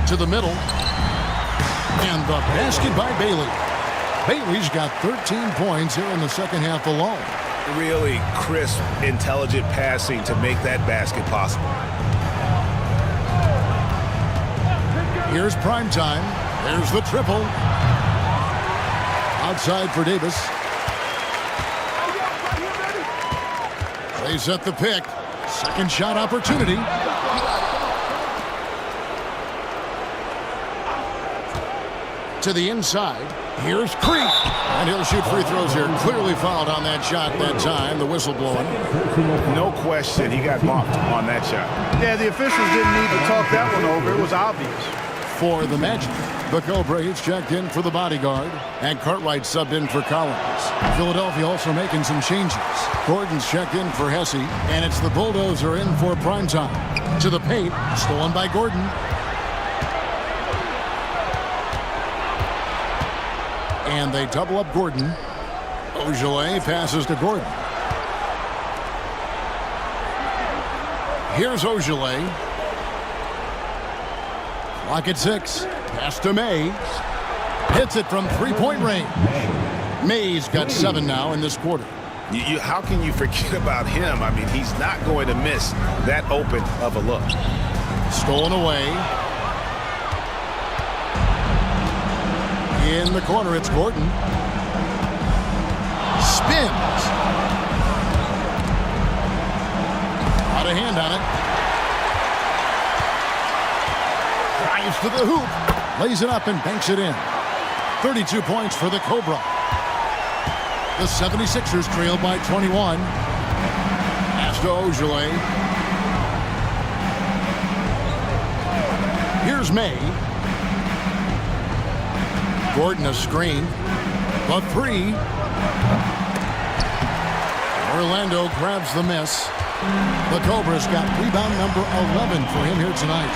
To the middle. And the basket by Bailey. Bailey's got 13 points here in the second half alone. Really crisp, intelligent passing to make that basket possible. Here's prime time. There's the triple. Outside for Davis. They set the pick. Second shot opportunity. To the inside. Here's Creek. And he'll shoot free throws here. Clearly fouled on that shot that time. The whistle blowing. No question, he got bumped on that shot. Yeah, the officials didn't need to talk that one over. It was obvious. For the Magic, the Cobra is checked in for the Bodyguard. And Cartwright subbed in for Collins. Philadelphia also making some changes. Gordon's checked in for Hesse. And it's the Bulldozer in for primetime. To the paint. Stolen by Gordon. And they double up Gordon. Ogilvy passes to Gordon. Here's Ogilvy. Clock at 6. Pass to May. Hits it from three-point range. May's got 7 now in this quarter. How can you forget about him? I mean, he's not going to miss that open of a look. Stolen away. In the corner, it's Gordon. Spins. Out of hand on it. Drives to the hoop. Lays it up and banks it in. 32 points for the Cobra. The 76ers trail by 21. Pass to Ogilvy. Here's May. Gordon a screen. The 3. Orlando grabs the miss. The Cobra's got rebound number 11 for him here tonight.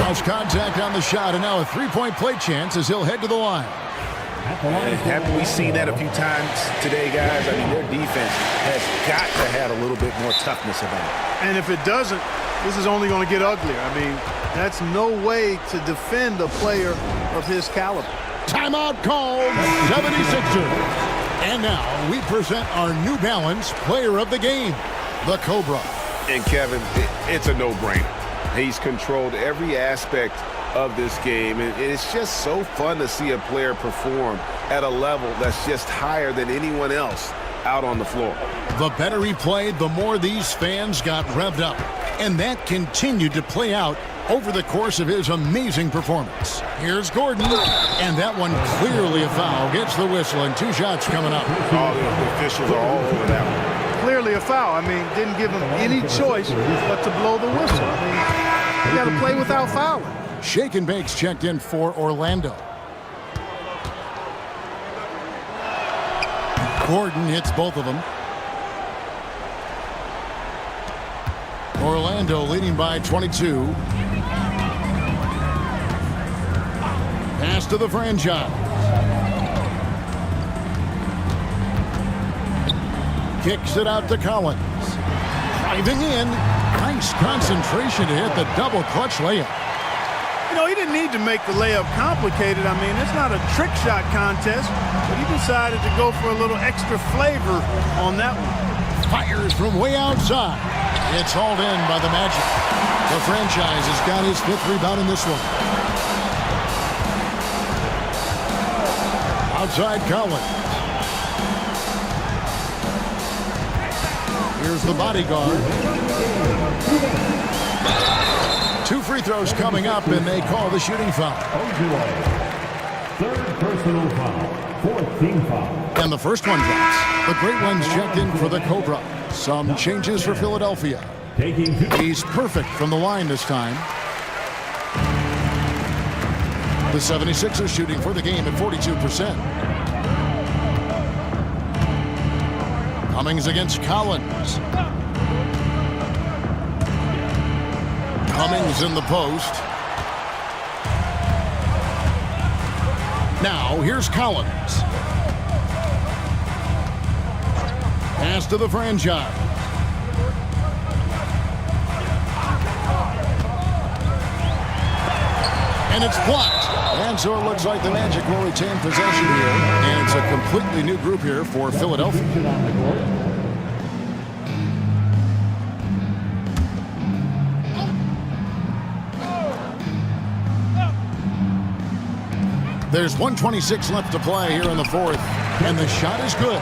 Lost contact on the shot, and now a three-point play chance as he'll head to the line. Haven't we seen that a few times today, guys? I mean, their defense has got to have a little bit more toughness about it. And if it doesn't, this is only going to get uglier. I mean, that's no way to defend a player of his caliber. Timeout called, 76ers. And now we present our New Balance Player of the Game, the Cobra. And Kevin, it's a no-brainer. He's controlled every aspect of this game, and it's just so fun to see a player perform at a level that's just higher than anyone else out on the floor. The better he played, the more these fans got revved up. And that continued to play out over the course of his amazing performance. Here's Gordon, and that one clearly a foul. Gets the whistle, and 2 shots coming up. All the officials are all over that one. Clearly a foul. I mean, didn't give him any choice but to blow the whistle. I mean, you got to play without fouling. Shake and Bake's checked in for Orlando. Gordon hits both of them. Orlando leading by 22. Pass to the franchise. Kicks it out to Collins. Driving in. Nice concentration to hit the double clutch layup. You know, he didn't need to make the layup complicated. I mean, it's not a trick shot contest, but he decided to go for a little extra flavor on that one. Fires from way outside. It's hauled in by the Magic. The franchise has got his 5th rebound in this one. Outside Collins. Here's the bodyguard. 2 free throws coming up, and they call the shooting foul. Third personal foul. 4th team foul. And the first one drops. The great one's checked in for the Cobra. Some changes for Philadelphia. He's perfect from the line this time. The 76ers shooting for the game at 42%. Cummings against Collins. Cummings in the post. Now here's Collins. Pass to the franchise. And it's blocked. And so it looks like the Magic will retain possession here. And it's a completely new group here for Philadelphia. There's 1:26 left to play here in the 4th, and the shot is good.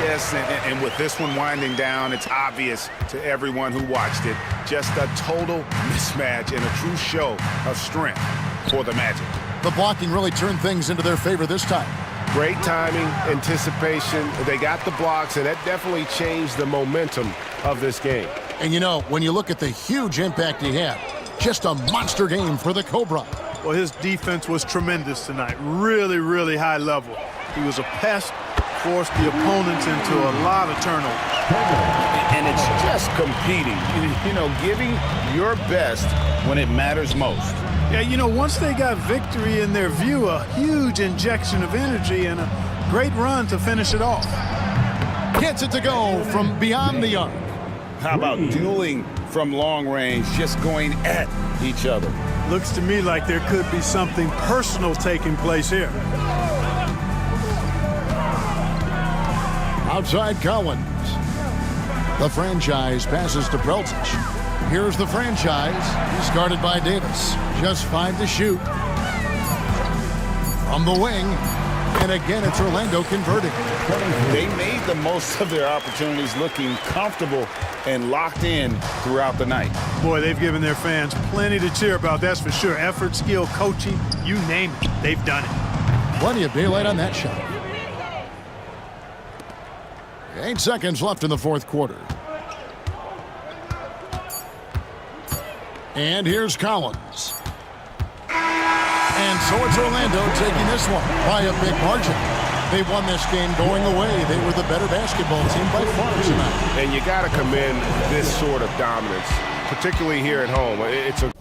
Yes, and with this one winding down, it's obvious to everyone who watched it. Just a total mismatch and a true show of strength for the Magic. The blocking really turned things into their favor this time. Great timing, anticipation. They got the blocks, and that definitely changed the momentum of this game. And you know, when you look at the huge impact he had, just a monster game for the Cobra. Well, his defense was tremendous tonight. Really, really high level. He was a pest, forced the opponents into a lot of turnovers. And it's just competing, you know, giving your best when it matters most. Yeah, you know, once they got victory in their view, a huge injection of energy and a great run to finish it off. Gets it to go from beyond the arc. How about dueling from long range, just going at each other? Looks to me like there could be something personal taking place here. Outside Collins. The franchise passes to Breltich. Here's the franchise. He's guarded by Davis. Just 5 to shoot. From the wing. And again, it's Orlando converting. They made the most of their opportunities, looking comfortable and locked in throughout the night. Boy, they've given their fans plenty to cheer about, that's for sure. Effort, skill, coaching, you name it, they've done it. Plenty of daylight on that shot. 8 seconds left in the 4th quarter. And here's Collins. And so it's Orlando taking this one by a big margin. They won this game going away. They were the better basketball team by far tonight. And you got to commend this sort of dominance, particularly here at home. It's a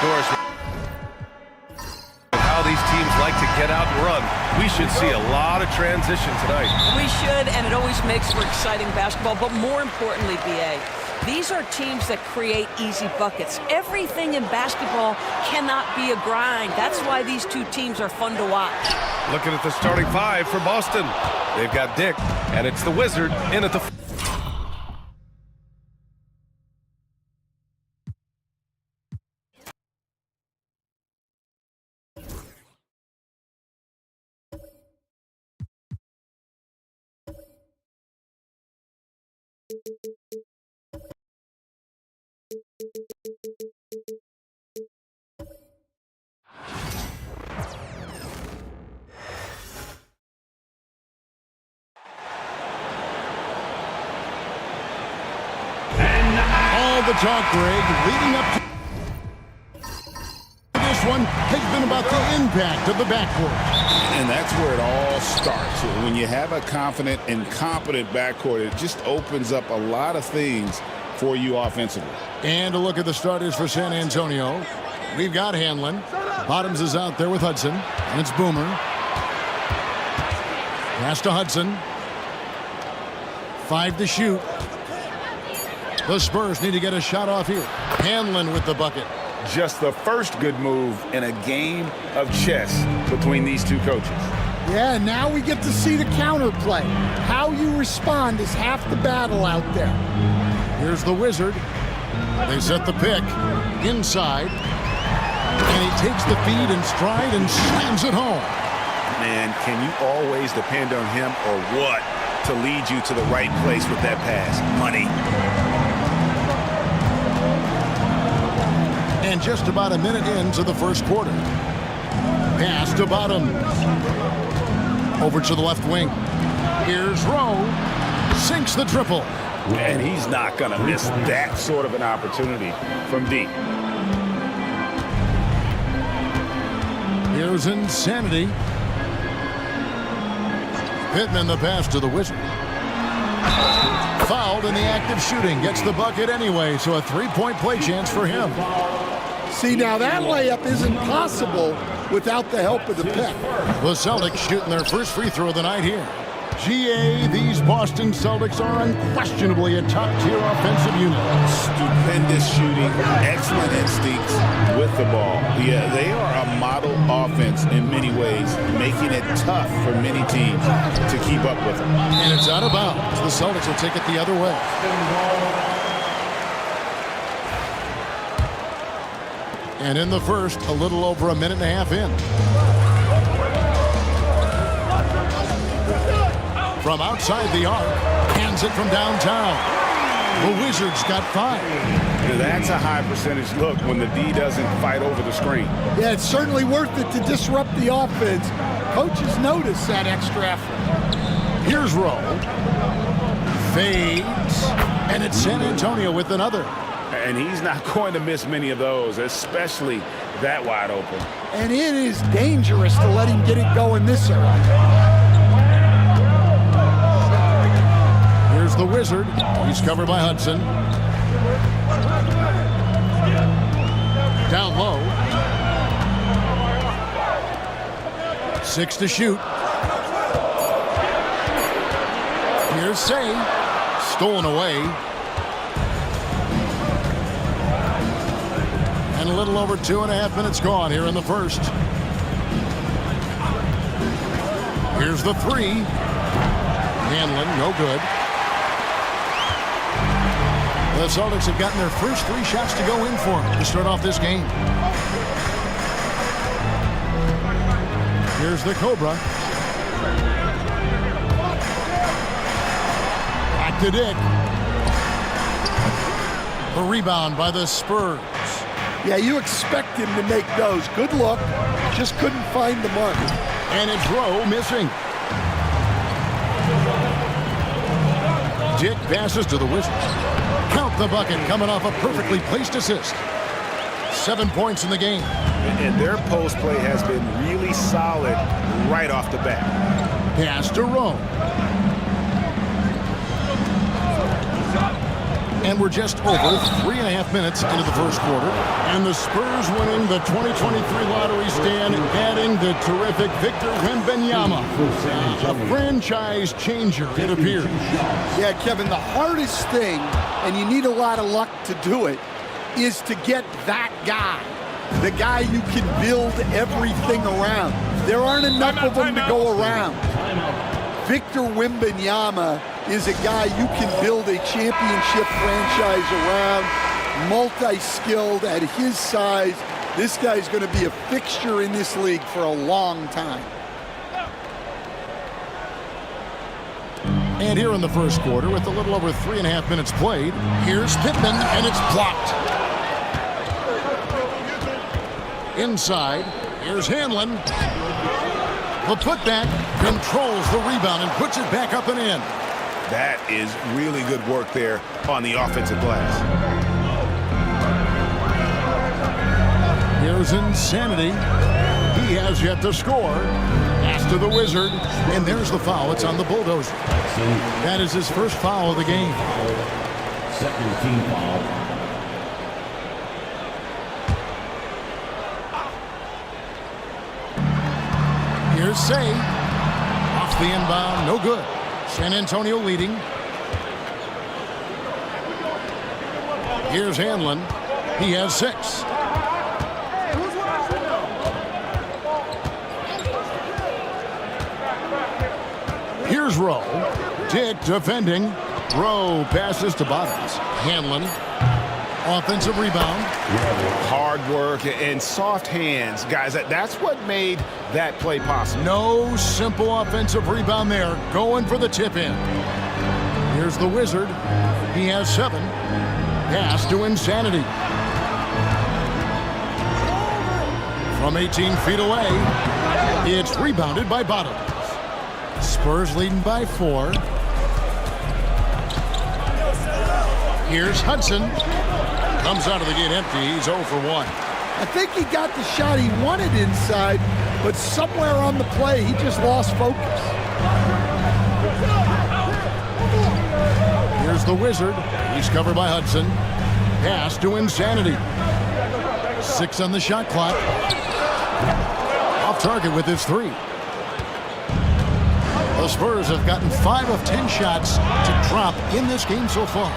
course, with how these teams like to get out and run, we should see a lot of transition tonight. We should, and it always makes for exciting basketball. But more importantly, B.A., these are teams that create easy buckets. Everything in basketball cannot be a grind. That's why these two teams are fun to watch. Looking at the starting five for Boston. They've got Dick, and it's the Wizard in at the... All the talk, Greg, leading up to this one has been about the impact of the backcourt. And that's where it all starts. When you have a confident and competent backcourt, it just opens up a lot of things for you offensively. And a look at the starters for San Antonio. We've got Hanlon. Bottoms is out there with Hudson. And it's Boomer. Pass to Hudson. 5 to shoot. The Spurs need to get a shot off here. Hanlon with the bucket. Just the first good move in a game of chess between these two coaches. Yeah, now we get to see the counterplay. How you respond is half the battle out there. Here's the Wizard. They set the pick inside. And he takes the feed in stride and slams it home. Man, can you always depend on him or what to lead you to the right place with that pass? Money. And just about a minute into the first quarter. Pass to Bottoms. Over to the left wing. Here's Rowe. Sinks the triple. And he's not going to miss that sort of an opportunity from deep. Here's Insanity. Pittman the pass to the Wizard. Fouled in the act of shooting. Gets the bucket anyway, so a three-point play chance for him. See, now that layup isn't possible without the help of the pick. The Celtics shooting their first free throw of the night here. GA, these Boston Celtics are unquestionably a top-tier offensive unit. Stupendous shooting, excellent instincts with the ball. Yeah, they are a model offense in many ways, making it tough for many teams to keep up with them. And it's out of bounds. The Celtics will take it the other way. And in the first, a little over a minute and a half in. From outside the arc, hands it from downtown. The Wizards got 5. That's a high percentage look when the D doesn't fight over the screen. Yeah, it's certainly worth it to disrupt the offense. Coaches notice that extra effort. Here's Rowe. Fades. And it's San Antonio with another. And he's not going to miss many of those, especially that wide open. And it is dangerous to let him get it going this early. Here's the Wizard. He's covered by Hudson. Down low. 6 to shoot. Here's Say. Stolen away. And a little over 2.5 minutes gone here in the first. Here's the 3. Hanlon, no good. The Celtics have gotten their first 3 shots to go in for them to start off this game. Here's the Cobra. Back to Dick. The rebound by the Spurs. Yeah, you expect him to make those. Good look. Just couldn't find the mark. And it's Rowe missing. Dick passes to the Wizards. Count the bucket coming off a perfectly placed assist. 7 points in the game. And their post play has been really solid right off the bat. Pass to Rowe. And we're just over 3.5 minutes into the first quarter. And the Spurs winning the 2023 lottery stand, adding the terrific Victor Wembanyama. A franchise changer, it appears. Yeah, Kevin, the hardest thing, and you need a lot of luck to do it, is to get that guy. The guy you can build everything around. There aren't enough of them to go around. Victor Wembanyama is a guy you can build a championship franchise around, multi-skilled at his size. This guy's going to be a fixture in this league for a long time. And here in the first quarter, with a little over 3.5 minutes played, here's Pittman, and it's blocked. Inside, here's Hanlon. The putback controls the rebound and puts it back up and in. That is really good work there on the offensive glass. Here's Insanity. He has yet to score. Pass to the Wizard, and there's the foul. It's on the Bulldozer. That is his first foul of the game. Second team foul. Here's Say. Off the inbound, no good. San Antonio leading. Here's Hanlon. He has 6. Here's Rowe. Dick defending. Rowe passes to Bottoms. Hanlon. Offensive rebound. Hard work and soft hands. Guys, that's what made that play possible. No simple offensive rebound there. Going for the tip in. Here's the Wizard. He has 7. Pass to Insanity. From 18 feet away, it's rebounded by Bottoms. Spurs leading by 4. Here's Hudson. Comes out of the gate empty. He's 0 for 1. I think he got the shot he wanted inside, but somewhere on the play, he just lost focus. Here's the Wizard. He's covered by Hudson. Pass to Insanity. 6 on the shot clock. Off target with his 3. The Spurs have gotten 5 of 10 shots to drop in this game so far.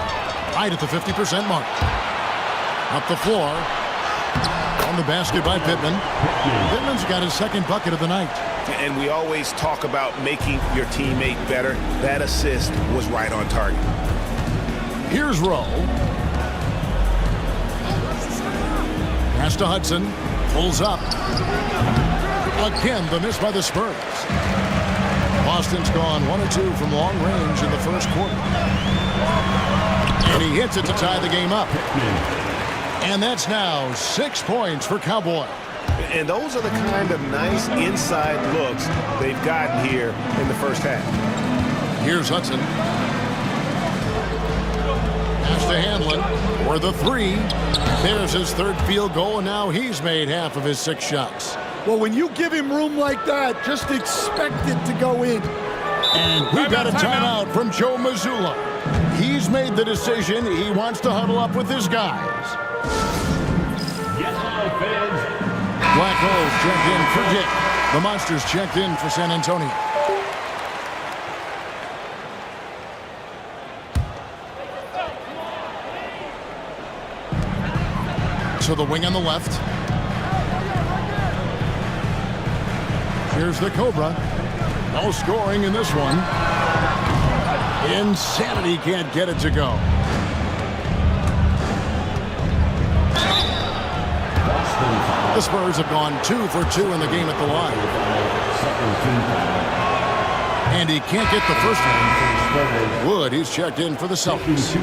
Right at the 50% mark. Up the floor. On the basket by Pittman. Pittman's got his second bucket of the night. And we always talk about making your teammate better. That assist was right on target. Here's Rowe. Pass to Hudson. Pulls up. Again, the miss by the Spurs. Boston's gone 1 or 2 from long range in the first quarter. And he hits it to tie the game up. And that's now 6 points for Cowboy. And those are the kind of nice inside looks they've gotten here in the first half. Here's Hudson. Pass to Hanlon for the 3. There's his 3rd field goal, and now he's made half of his 6 shots. Well, when you give him room like that, just expect it to go in. And we've got a timeout from Joe Mazzulla. He's made the decision. He wants to huddle up with his guys. Black Holes checked in for Dick. The Monsters checked in for San Antonio. To the wing on the left. Here's the Cobra. No scoring in this one. Insanity can't get it to go. The Spurs have gone 2 for 2 in the game at the line. And he can't get the first one. Wood, he's checked in for the Celtics.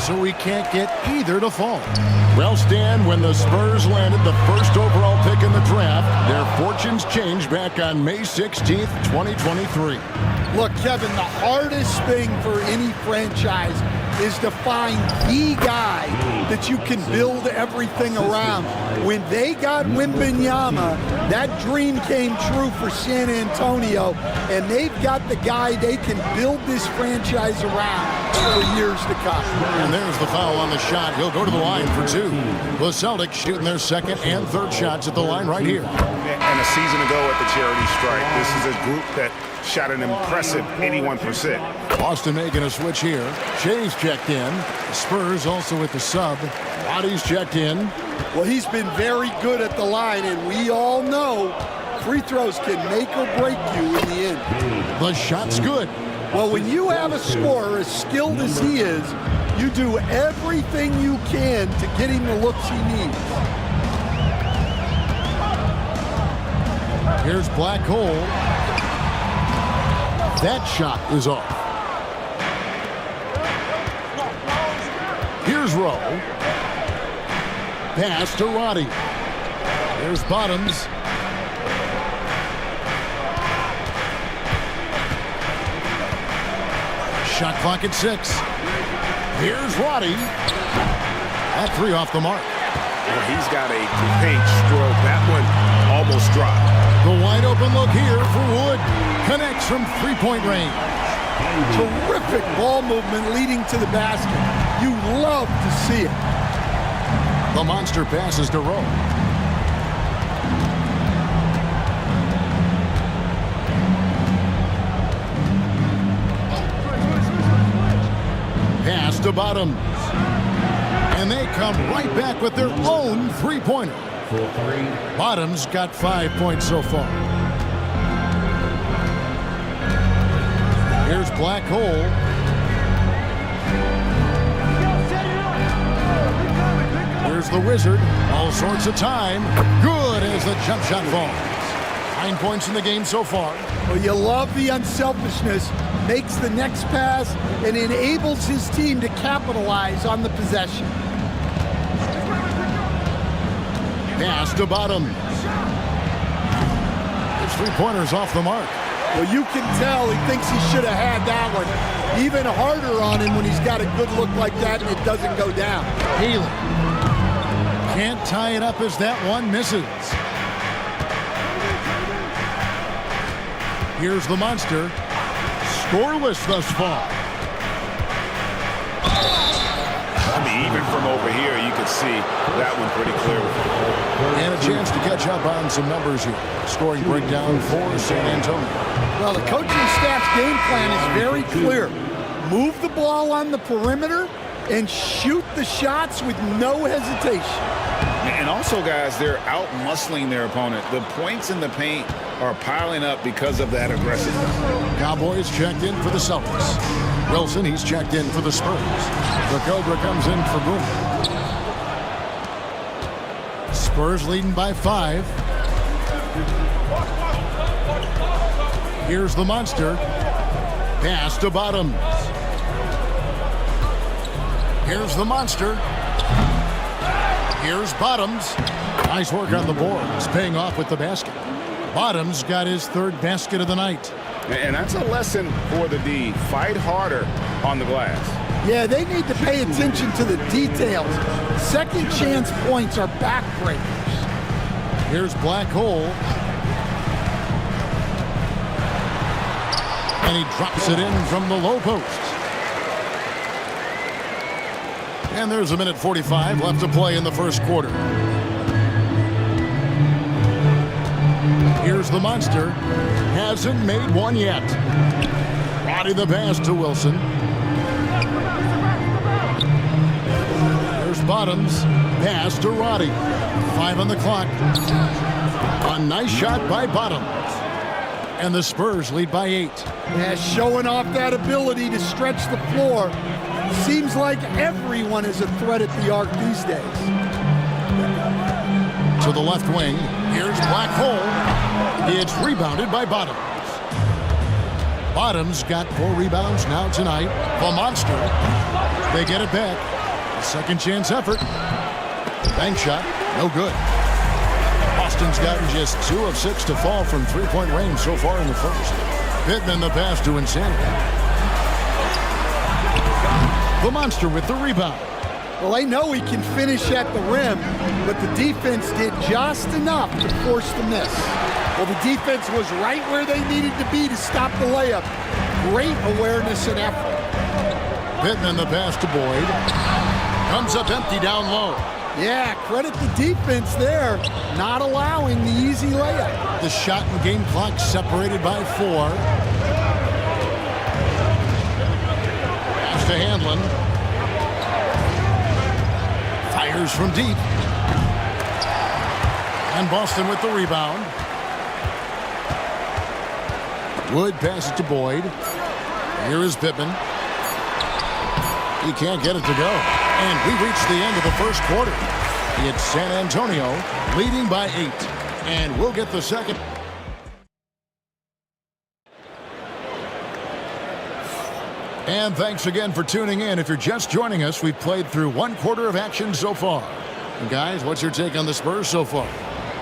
So he can't get either to fall. Well, Stan, when the Spurs landed the first overall pick in the draft, their fortunes changed back on May 16th, 2023. Look, Kevin, the hardest thing for any franchise is to find the guy to that you can build everything around. When they got Wembanyama, that dream came true for San Antonio, and they've got the guy they can build this franchise around for years to come. And there's the foul on the shot. He'll go to the line for two. The Celtics shooting their second and third shots at the line right here. And a season ago at the charity strike, this is a group that shot an impressive 81%. Boston making a switch here. Shea's checked in. The Spurs also with the sub. Roddy's checked in. Well, he's been very good at the line, and we all know free throws can make or break you in the end. The shot's good. Well, when you have a scorer as skilled as he is, you do everything you can to get him the looks he needs. Here's Black Hole. That shot is off. Here's Rowe. Pass to Roddy. Here's Bottoms. Shot clock at 6. Here's Roddy. That three off the mark. Well, he's got a paint stroke. That one almost dropped. The wide open look here for Wood. Connects from three-point range. Terrific ball movement leading to the basket. You love to see it. The monster passes to Rowe. Pass to Bottoms. And they come right back with their own three-pointer. Bottoms got 5 points so far. Here's Black Hole. Here's the Wizard. All sorts of time. Good as the jump shot falls. 9 points in the game so far. Well, you love the unselfishness. Makes the next pass and enables his team to capitalize on the possession. Pass to Bottoms. His three-pointer's off the mark. Well, you can tell he thinks he should have had that one. Even harder on him when he's got a good look like that and it doesn't go down. Healy can't tie it up as that one misses. Here's the monster. Scoreless thus far. I mean, even from over here, you can see that one pretty clearly. And a chance to catch up on some numbers here. Scoring breakdown for San Antonio. Well, the coaching staff's game plan is very clear. Move the ball on the perimeter and shoot the shots with no hesitation. And also, guys, they're out-muscling their opponent. The points in the paint are piling up because of that aggressiveness. Cowboys checked in for the Celtics. Wilson, he's checked in for the Spurs. The Cobra comes in for Boone. Spurs leading by 5. Here's the monster. Pass to Bottoms. Here's the monster. Here's Bottoms. Nice work on the boards, paying off with the basket. Bottoms got his third basket of the night. And that's a lesson for the D. Fight harder on the glass. Yeah, they need to pay attention to the details. Second chance points are backbreakers. Here's Black Hole. And he drops it in from the low post. And there's 1:45 left to play in the first quarter. Here's the monster. Hasn't made one yet. Roddy the pass to Wilson. Here's Bottoms. Pass to Roddy. 5 on the clock. A nice shot by Bottoms. And the Spurs lead by 8. Yeah, showing off that ability to stretch the floor. Seems like everyone is a threat at the arc these days. To the left wing. Here's Black Hole. It's rebounded by Bottoms. Bottoms got 4 rebounds now tonight. The monster. They get it back. A second chance effort. Bank shot. No good. Boston's gotten just 2 of 6 to fall from three-point range so far in the first. Pittman the pass to Insanity. The monster with the rebound. Well, they know he can finish at the rim, but the defense did just enough to force the miss. Well, the defense was right where they needed to be to stop the layup. Great awareness and effort. Pittman the pass to Boyd. Comes up empty down low. Yeah, credit the defense there, not allowing the easy layup. The shot and game clock separated by 4. Pass to Hanlon. Fires from deep. And Boston with the rebound. Wood passes to Boyd. Here is Pittman. He can't get it to go. And we reach the end of the first quarter. It's San Antonio leading by 8. And we'll get the second. And thanks again for tuning in. If you're just joining us, we've played through 1 quarter of action so far. And guys, what's your take on the Spurs so far?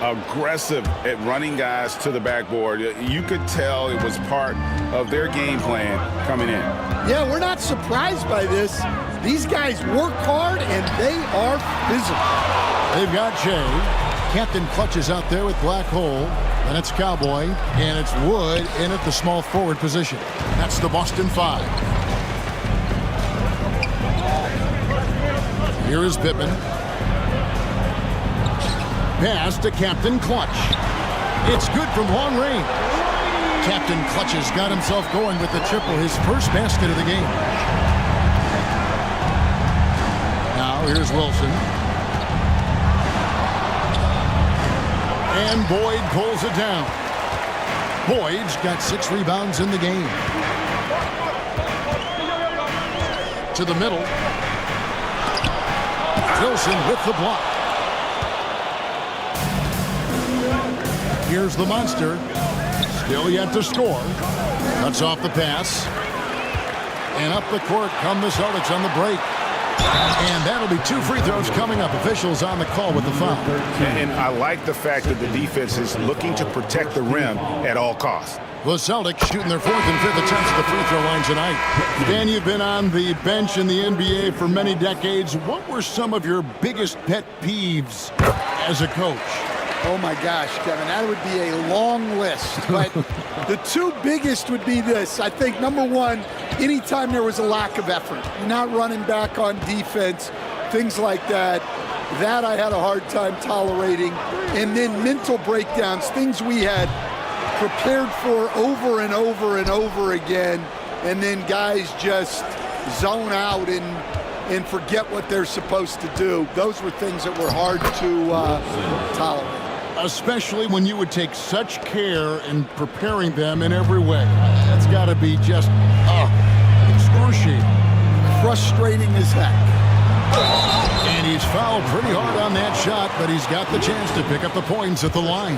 Aggressive at running guys to the backboard. You could tell it was part of their game plan coming in. Yeah, we're not surprised by this. These guys work hard and they are physical. They've got Jay. Captain Clutch is out there with Black Hole. And it's Cowboy. And it's Wood in at the small forward position. That's the Boston 5. Here is Pittman. Pass to Captain Clutch. It's good from long range. Captain Clutch has got himself going with the triple, his first basket of the game. Now here's Wilson. And Boyd pulls it down. Boyd's got 6 rebounds in the game. To the middle. Wilson with the block. Here's the monster. Still yet to score. Cuts off the pass. And up the court come the Celtics on the break. And that'll be 2 free throws coming up. Officials on the call with the foul. And I like the fact that the defense is looking to protect the rim at all costs. The Celtics shooting their 4th and 5th attempts at the free throw line tonight. Dan, you've been on the bench in the NBA for many decades. What were some of your biggest pet peeves as a coach? Oh my gosh, Kevin, that would be a long list. But the 2 biggest would be this. I think number 1, anytime there was a lack of effort, not running back on defense, things like that. That I had a hard time tolerating. And then mental breakdowns, things we had prepared for over and over and over again, and then guys just zone out and forget what they're supposed to do. Those were things that were hard to tolerate. Especially when you would take such care in preparing them in every way. That's got to be just excruciating. Frustrating as heck. And he's fouled pretty hard on that shot, but he's got the chance to pick up the points at the line.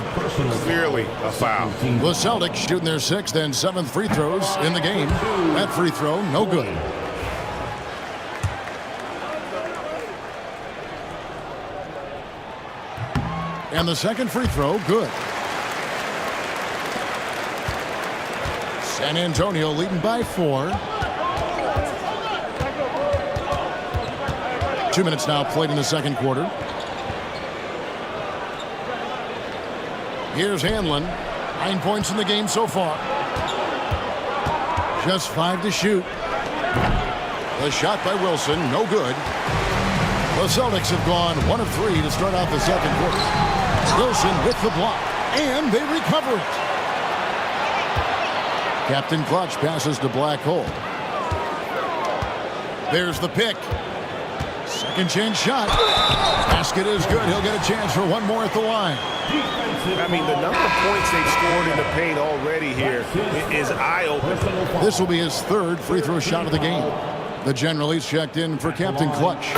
Clearly a foul. The Celtics shooting their 6th and 7th free throws in the game. That free throw, no good. And the second free throw, good. San Antonio leading by 4. 2 minutes now played in the second quarter. Here's Hanlon. 9 points in the game so far. Just 5 to shoot. The shot by Wilson, no good. The Celtics have gone 1 of 3 to start out the second quarter. Wilson with the block, and they recover it. Captain Clutch passes to Black Hole. There's the pick. Second chance shot. Basket is good. He'll get a chance for 1 more at the line. I mean, the number of points they've scored in the paint already here is eye-opening. This will be his 3rd free throw shot of the game. The general is checked in for Captain Clutch.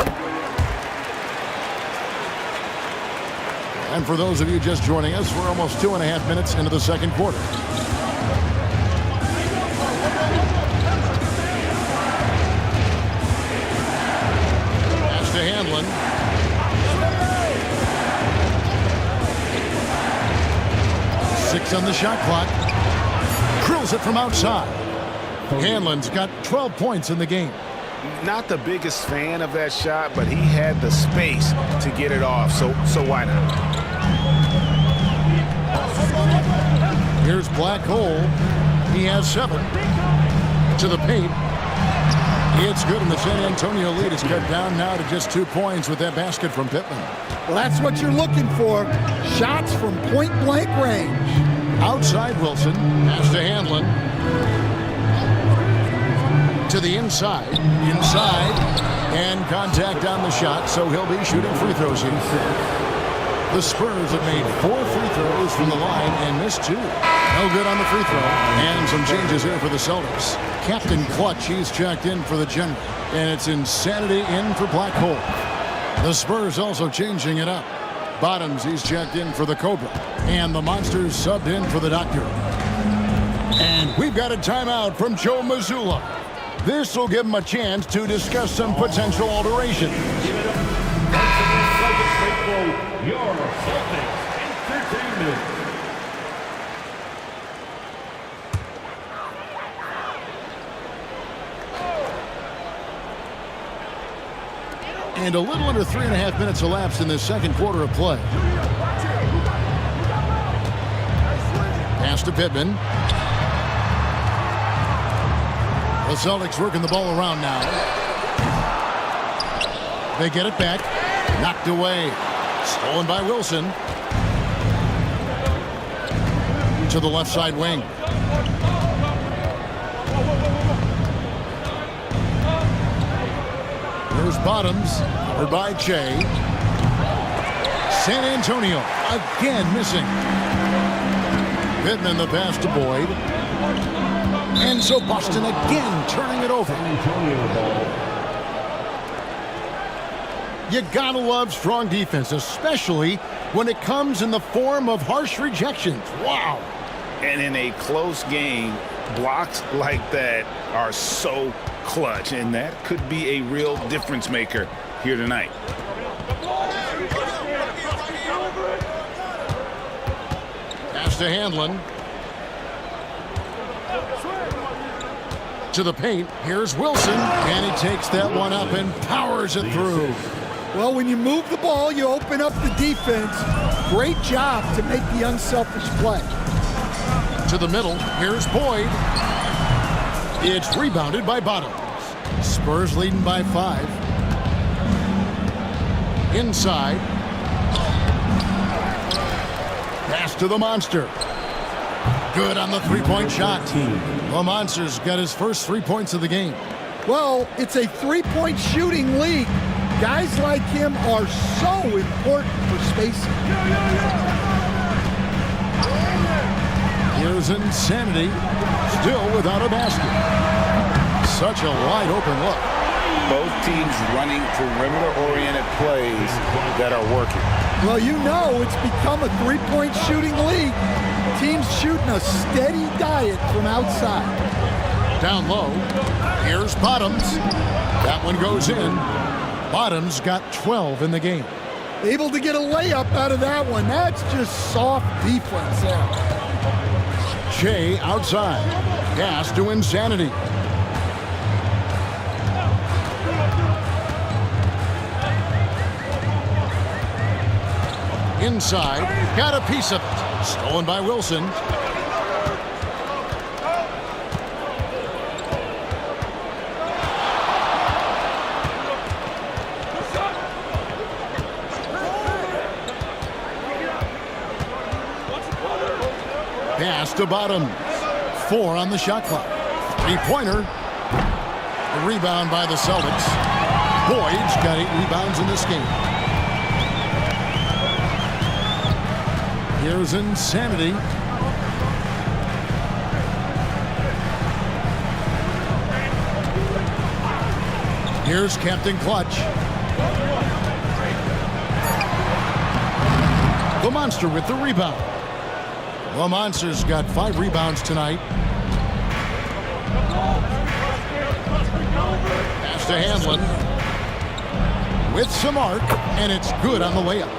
And for those of you just joining us, we're almost 2.5 minutes into the second quarter. Pass to Hanlon. Six on the shot clock. Drills it from outside. Hanlon's got 12 points in the game. Not the biggest fan of that shot, but he had the space to get it off, so why not? Here's Black Hole. He has 7. To the paint. It's good, and the San Antonio lead is cut down now to just 2 points with that basket from Pittman. Well, that's what you're looking for. Shots from point-blank range. Outside Wilson. Pass to Handlin. To the inside. And contact on the shot, so he'll be shooting free throws here. The Spurs have made 4 free throws from the line and missed 2. No good on the free throw. And some changes here for the Celtics. Captain Clutch, he's checked in for the General. And it's Insanity in for Black Hole. The Spurs also changing it up. Bottoms, he's checked in for the Cobra. And the Monsters subbed in for the Doctor. And we've got a timeout from Joe Mazzulla. This will give him a chance to discuss some potential alterations. Your Celtics Entertainment. And a little under 3.5 minutes elapsed in this second quarter of play. Pass to Pittman. The Celtics working the ball around now. They get it back. Knocked away. Stolen by Wilson. To the left side wing. Here's Bottoms. Covered by Che. San Antonio again missing. Pittman the pass to Boyd. And so Boston again turning it over. You gotta love strong defense, especially when it comes in the form of harsh rejections. Wow. And in a close game, blocks like that are so clutch, and that could be a real difference maker here tonight. Pass to Handlin. To the paint. Here's Wilson. And he takes that one up and powers it through. Well, when you move the ball, you open up the defense. Great job to make the unselfish play. To the middle. Here's Boyd. It's rebounded by Bottoms. Spurs leading by 5. Inside. Pass to the Monster. Good on the three-point shot. The Monster's got his first 3 points of the game. Well, it's a three-point shooting league. Guys like him are so important for spacing. Here's Insanity. Still without a basket. Such a wide-open look. Both teams running perimeter-oriented plays that are working. Well, you know it's become a three-point shooting league. Teams shooting a steady diet from outside. Down low. Here's Bottoms. That one goes in. Bottoms got 12 in the game. Able to get a layup out of that one. That's just soft defense there. Che outside. Pass to Insanity. Inside. Got a piece of it. Stolen by Wilson. Pass to Bottoms. 4 on the shot clock. Three-pointer. The rebound by the Celtics. Boyd's got 8 rebounds in this game. Here's Insanity. Here's Captain Clutch. The Monster with the rebound. The Monster's got 5 rebounds tonight. Pass to Handlin. With some arc, and it's good on the layup.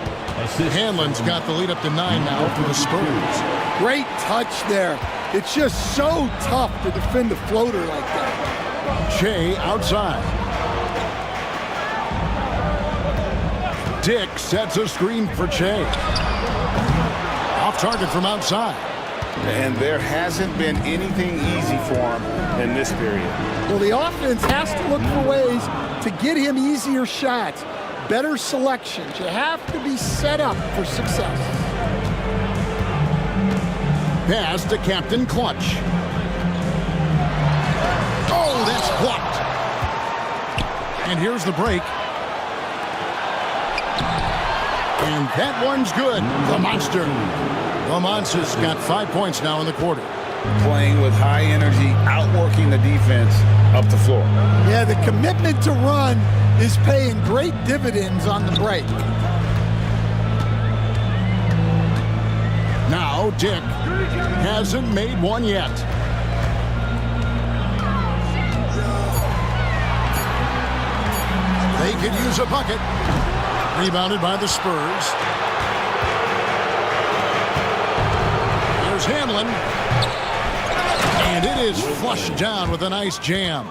Handlin's got the lead up to 9 now for the Spurs. Great touch there. It's just so tough to defend a floater like that. Che outside. Dick sets a screen for Che. Off target from outside. And there hasn't been anything easy for him in this period. Well, the offense has to look for ways to get him easier shots, better selections. You have to be set up for success. Pass to Captain Clutch. Oh, that's blocked. And here's the break. And that one's good. The Monster. Lamont's got 5 points now in the quarter. Playing with high energy, outworking the defense up the floor. Yeah, the commitment to run is paying great dividends on the break. Now Dick hasn't made one yet. They could use a bucket. Rebounded by the Spurs. Here's Hamlin. And it is flushed down with a nice jam.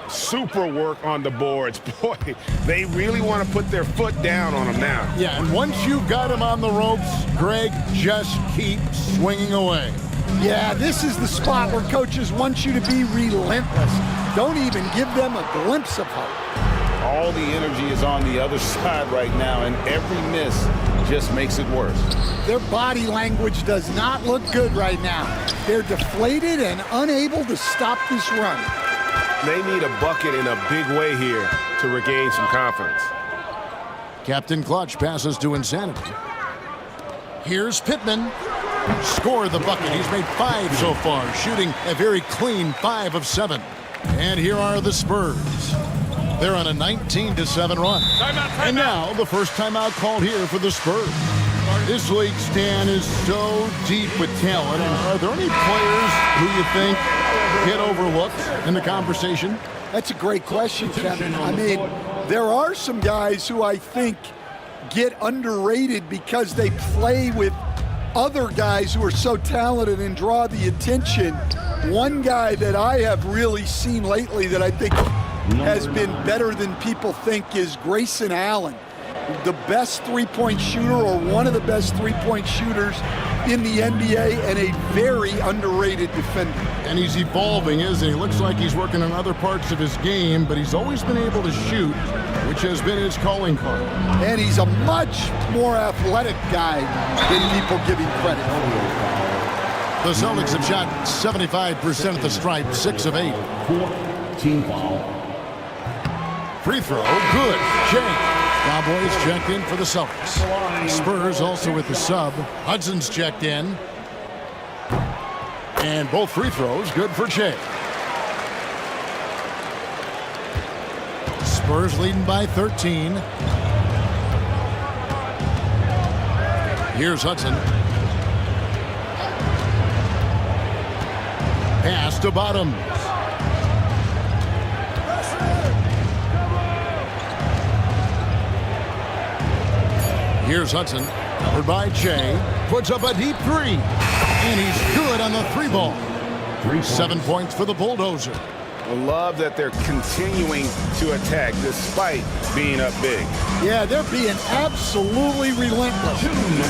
Super work on the boards. Boy, they really want to put their foot down on him now. Yeah, and once you've got him on the ropes, Greg, just keep swinging away. Yeah, this is the spot where coaches want you to be relentless. Don't even give them a glimpse of hope. All the energy is on the other side right now, and every miss just makes it worse. Their body language does not look good right now. They're deflated and unable to stop this run. They need a bucket in a big way here to regain some confidence. Captain Clutch passes to Insanity. Here's Pittman. Score the bucket. He's made 5 so far, shooting a very clean 5 of 7. And here are the Spurs. They're on a 19-7 run. And now the first timeout called here for the Spurs. This league, Stan, is so deep with talent. Are there any players who you think get overlooked in the conversation? That's a great question, Kevin. I mean, there are some guys who I think get underrated because they play with other guys who are so talented and draw the attention. One guy that I have really seen lately that I think has been better than people think is Grayson Allen, the best three-point shooter or one of the best three-point shooters in the NBA and a very underrated defender. And he's evolving, isn't he? Looks like he's working on other parts of his game, but he's always been able to shoot, which has been his calling card. And he's a much more athletic guy than people give him credit for. The Celtics have shot 75% at the stripe, 6 of 8. Team foul. Free throw, good. Jay. Cowboys checked in for the Celtics. Spurs also with the sub. Hudson's checked in. And both free throws good for Jay. Spurs leading by 13. Here's Hudson. Pass to Bottoms. Here's Hudson, covered by Che, puts up a deep 3, and he's good on the 3 ball. 7 points for the Bulldozer. I love that they're continuing to attack despite being up big. Yeah, they're being absolutely relentless,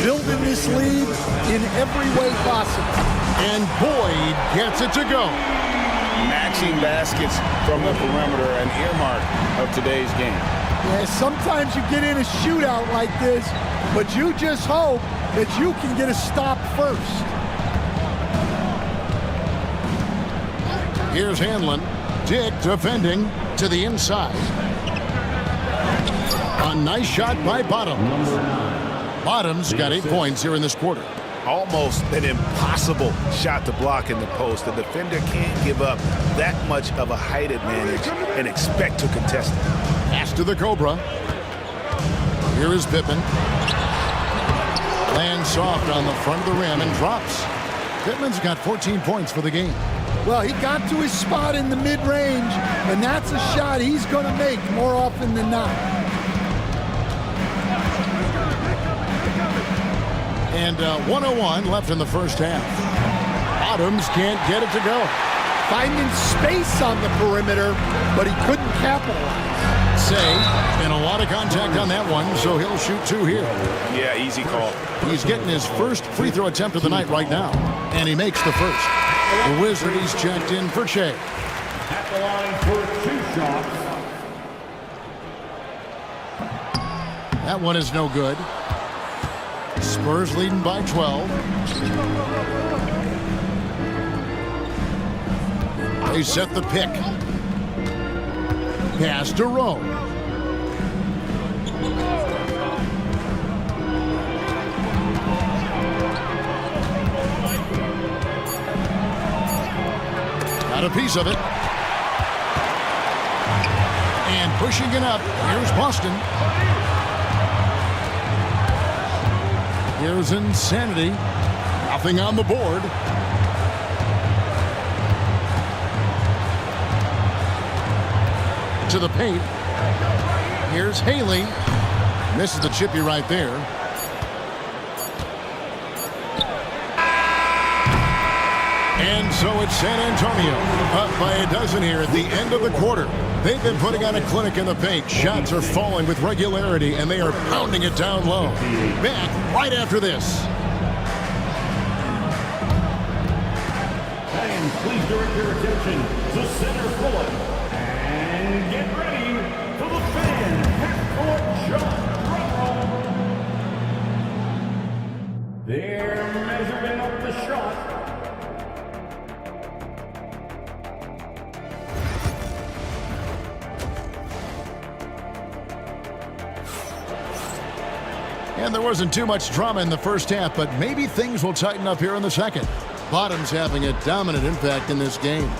building this lead in every way possible. And Boyd gets it to go. Matching baskets from the perimeter, an earmark of today's game. Yeah, sometimes you get in a shootout like this, but you just hope that you can get a stop first. Here's Hanlon. Dick defending to the inside. A nice shot by Bottoms. Bottoms got 8 points here in this quarter. Almost an impossible shot to block in the post. The defender can't give up that much of a height advantage and expect to contest it. Pass to the Cobra. Here is Pittman. Lands soft on the front of the rim and drops. Pittman's got 14 points for the game. Well, he got to his spot in the mid-range, and that's a shot he's going to make more often than not. And 101 left in the first half. Bottoms can't get it to go. Finding space on the perimeter, but he couldn't capitalize. say. And a lot of contact on that one, so he'll shoot 2 here. Yeah, easy call. He's getting his first free throw attempt of the night right now, and he makes the first. The Wizard, he's checked in for Shea. At the line for 2 shots. That one is no good. Spurs leading by 12. They set the pick. Pass to Rowe. Got a piece of it. And pushing it up, here's Boston. Here's Insanity. Nothing on the board. To the paint. Here's Haley. Misses the chippy right there. And so it's San Antonio up by a dozen here at the end of the quarter. They've been putting on a clinic in the paint. Shots are falling with regularity, and they are pounding it down low. Back right after this. And please direct your attention to center court. And get ready for the fan half-court shot. They're measuring up the shot. And there wasn't too much drama in the first half, but maybe things will tighten up here in the second. Bottom's having a dominant impact in this game.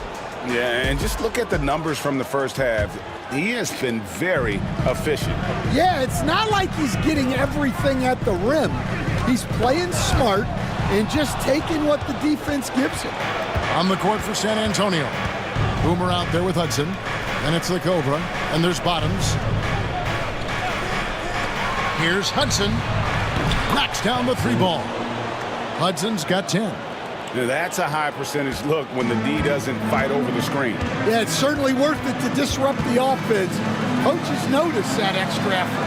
Yeah, and just look at the numbers from the first half. He has been very efficient. Yeah, it's not like he's getting everything at the rim. He's playing smart and just taking what the defense gives him. On the court for San Antonio. Boomer out there with Hudson. And it's the Cobra. And there's Bottoms. Here's Hudson. Knocks down the 3 ball. Hudson's got 10. Now, that's a high percentage look when the D doesn't fight over the screen. Yeah, it's certainly worth it to disrupt the offense. Coaches notice that extra effort.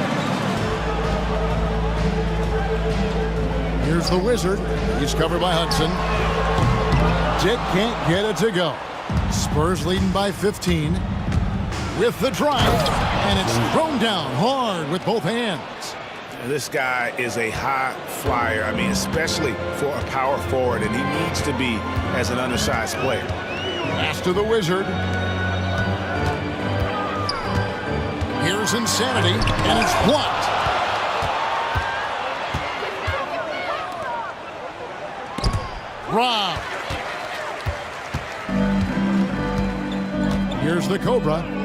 Here's the Wizard. He's covered by Hudson. Dick can't get it to go. Spurs leading by 15. With the drive. And it's thrown down hard with both hands. This guy is a high flyer. I mean, especially for a power forward, and he needs to be as an undersized player. Pass to the Wizard. Here's Insanity, and it's blocked. Rob. Here's the Cobra.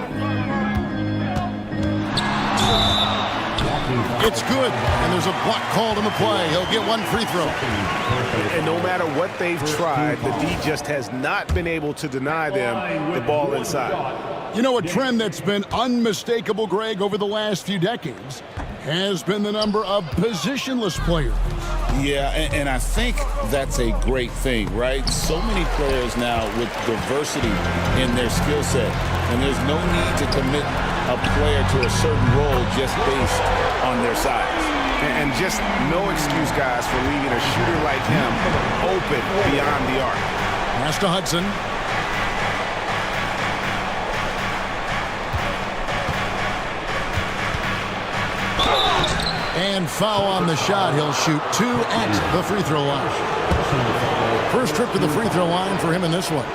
It's good, and there's a block called in the play. He'll get 1 free throw. And no matter what they've tried, the D just has not been able to deny them the ball inside. You know, a trend that's been unmistakable, Greg, over the last few decades has been the number of positionless players. Yeah, and I think that's a great thing, right? So many players now with diversity in their skill set, and there's no need to commit a player to a certain role just based on their size. And just no excuse, guys, for leaving a shooter like him open beyond the arc. Pass to Hudson. And foul on the shot. He'll shoot 2 at the free throw line. First trip to the free throw line for him in this one.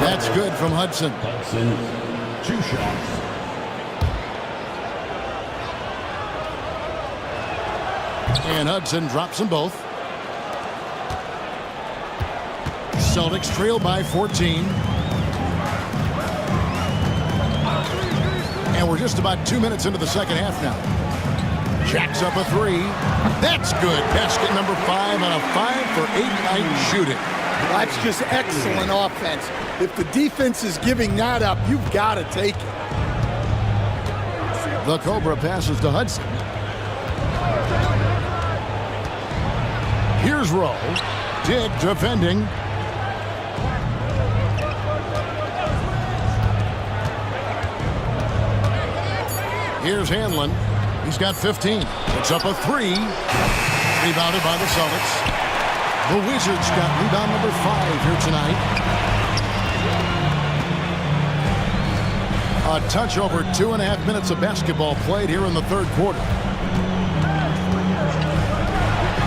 That's good from Hudson. 2 shots. And Hudson drops them both. Celtics trail by 14. And we're just about 2 minutes into the second half now. Jacks up a 3. That's good. Basket number 5 on a 5-for-8 night shooting. That's just excellent offense. If the defense is giving that up, you've got to take it. The Cobra passes to Hudson. Here's Rowe. Dick defending. Here's Hanlon. He's got 15. It's up a 3. Rebounded by the Celtics. The Wizards got rebound number 5 here tonight. A touch over 2.5 minutes of basketball played here in the third quarter.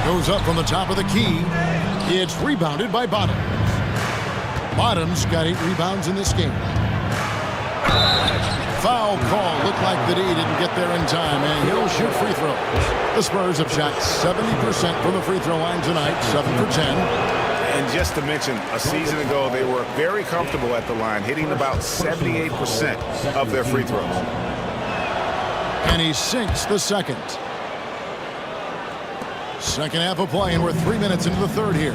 Goes up from the top of the key. It's rebounded by Bottoms. Bottoms got 8 rebounds in this game. Foul call. Looked like that he didn't get there in time, and he'll shoot free throws. The Spurs have shot 70% from the free throw line tonight, 7 for 10. And just to mention, a season ago, they were very comfortable at the line, hitting about 78% of their free throws. And he sinks the second. Second half of play, and we're 3 minutes into the third here.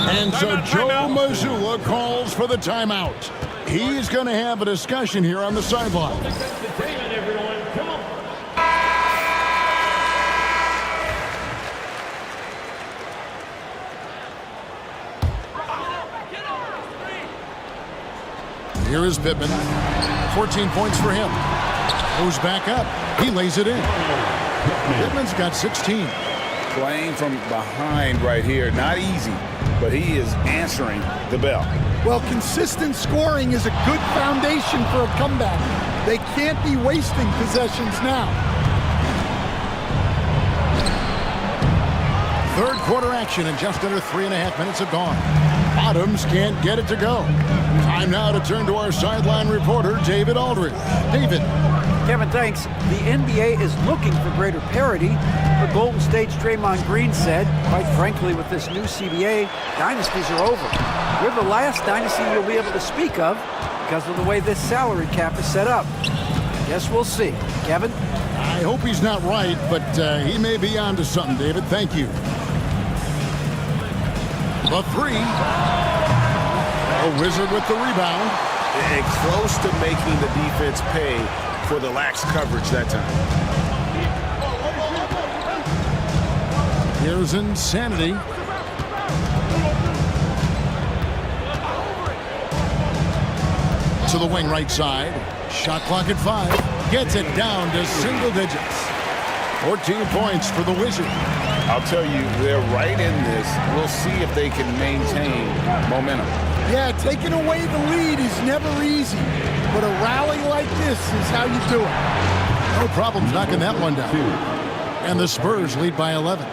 And so Joe Mazzulla calls for the timeout. He's going to have a discussion here on the sideline. Here is Pittman. 14 points for him. Goes back up. He lays it in. Pittman's got 16. Playing from behind right here. Not easy, but he is answering the bell. Well, consistent scoring is a good foundation for a comeback. They can't be wasting possessions now. Third quarter action, and just under 3.5 minutes have gone. Bottoms can't get it to go. Time now to turn to our sideline reporter, David Aldridge. David. Kevin, thanks. The NBA is looking for greater parity. The Golden State's Draymond Green said, quite frankly, with this new CBA, dynasties are over. You're the last dynasty you'll be able to speak of because of the way this salary cap is set up. Guess we'll see. Kevin? I hope he's not right, but he may be onto something, David. Thank you. The 3. A Wizard with the rebound. And close to making the defense pay for the lax coverage that time. Here's Insanity. To the wing right side. Shot clock at 5. Gets it down to single digits. 14 points for the Wizards. I'll tell you, they're right in this. We'll see if they can maintain momentum. Yeah, taking away the lead is never easy, but a rally like this is how you do it. No problems knocking that one down. And the Spurs lead by 11.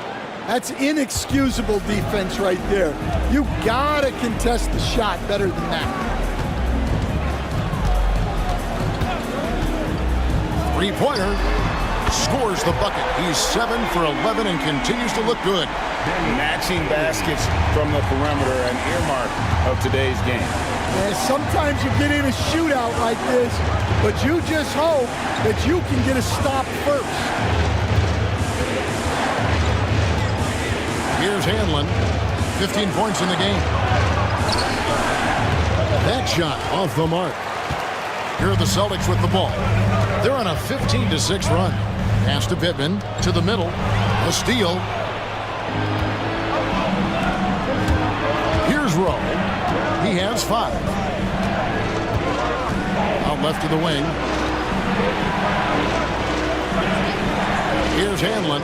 That's inexcusable defense right there. You gotta contest the shot better than that. 3-pointer. Scores the bucket. He's 7 for 11 and continues to look good. Matching baskets from the perimeter, an earmark of today's game. And sometimes you get in a shootout like this, but you just hope that you can get a stop first. Here's Hanlon. 15 points in the game. That shot off the mark. Here are the Celtics with the ball. They're on a 15-6 run. Pass to Pittman, to the middle, a steal. Here's Rowe. He has 5. Out left to the wing. Here's Hanlon.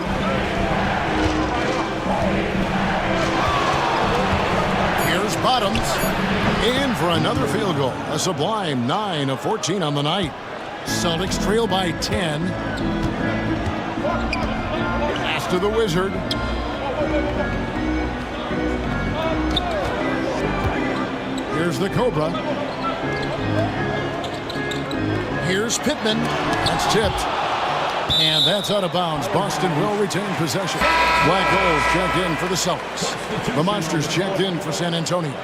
Here's Bottoms. In for another field goal. A sublime 9 of 14 on the night. Celtics trail by 10. Pass to the Wizard. Here's the Cobra. Here's Pittman. That's tipped. And that's out of bounds. Boston will retain possession. Black Holes checked in for the Celtics. The Monsters checked in for San Antonio.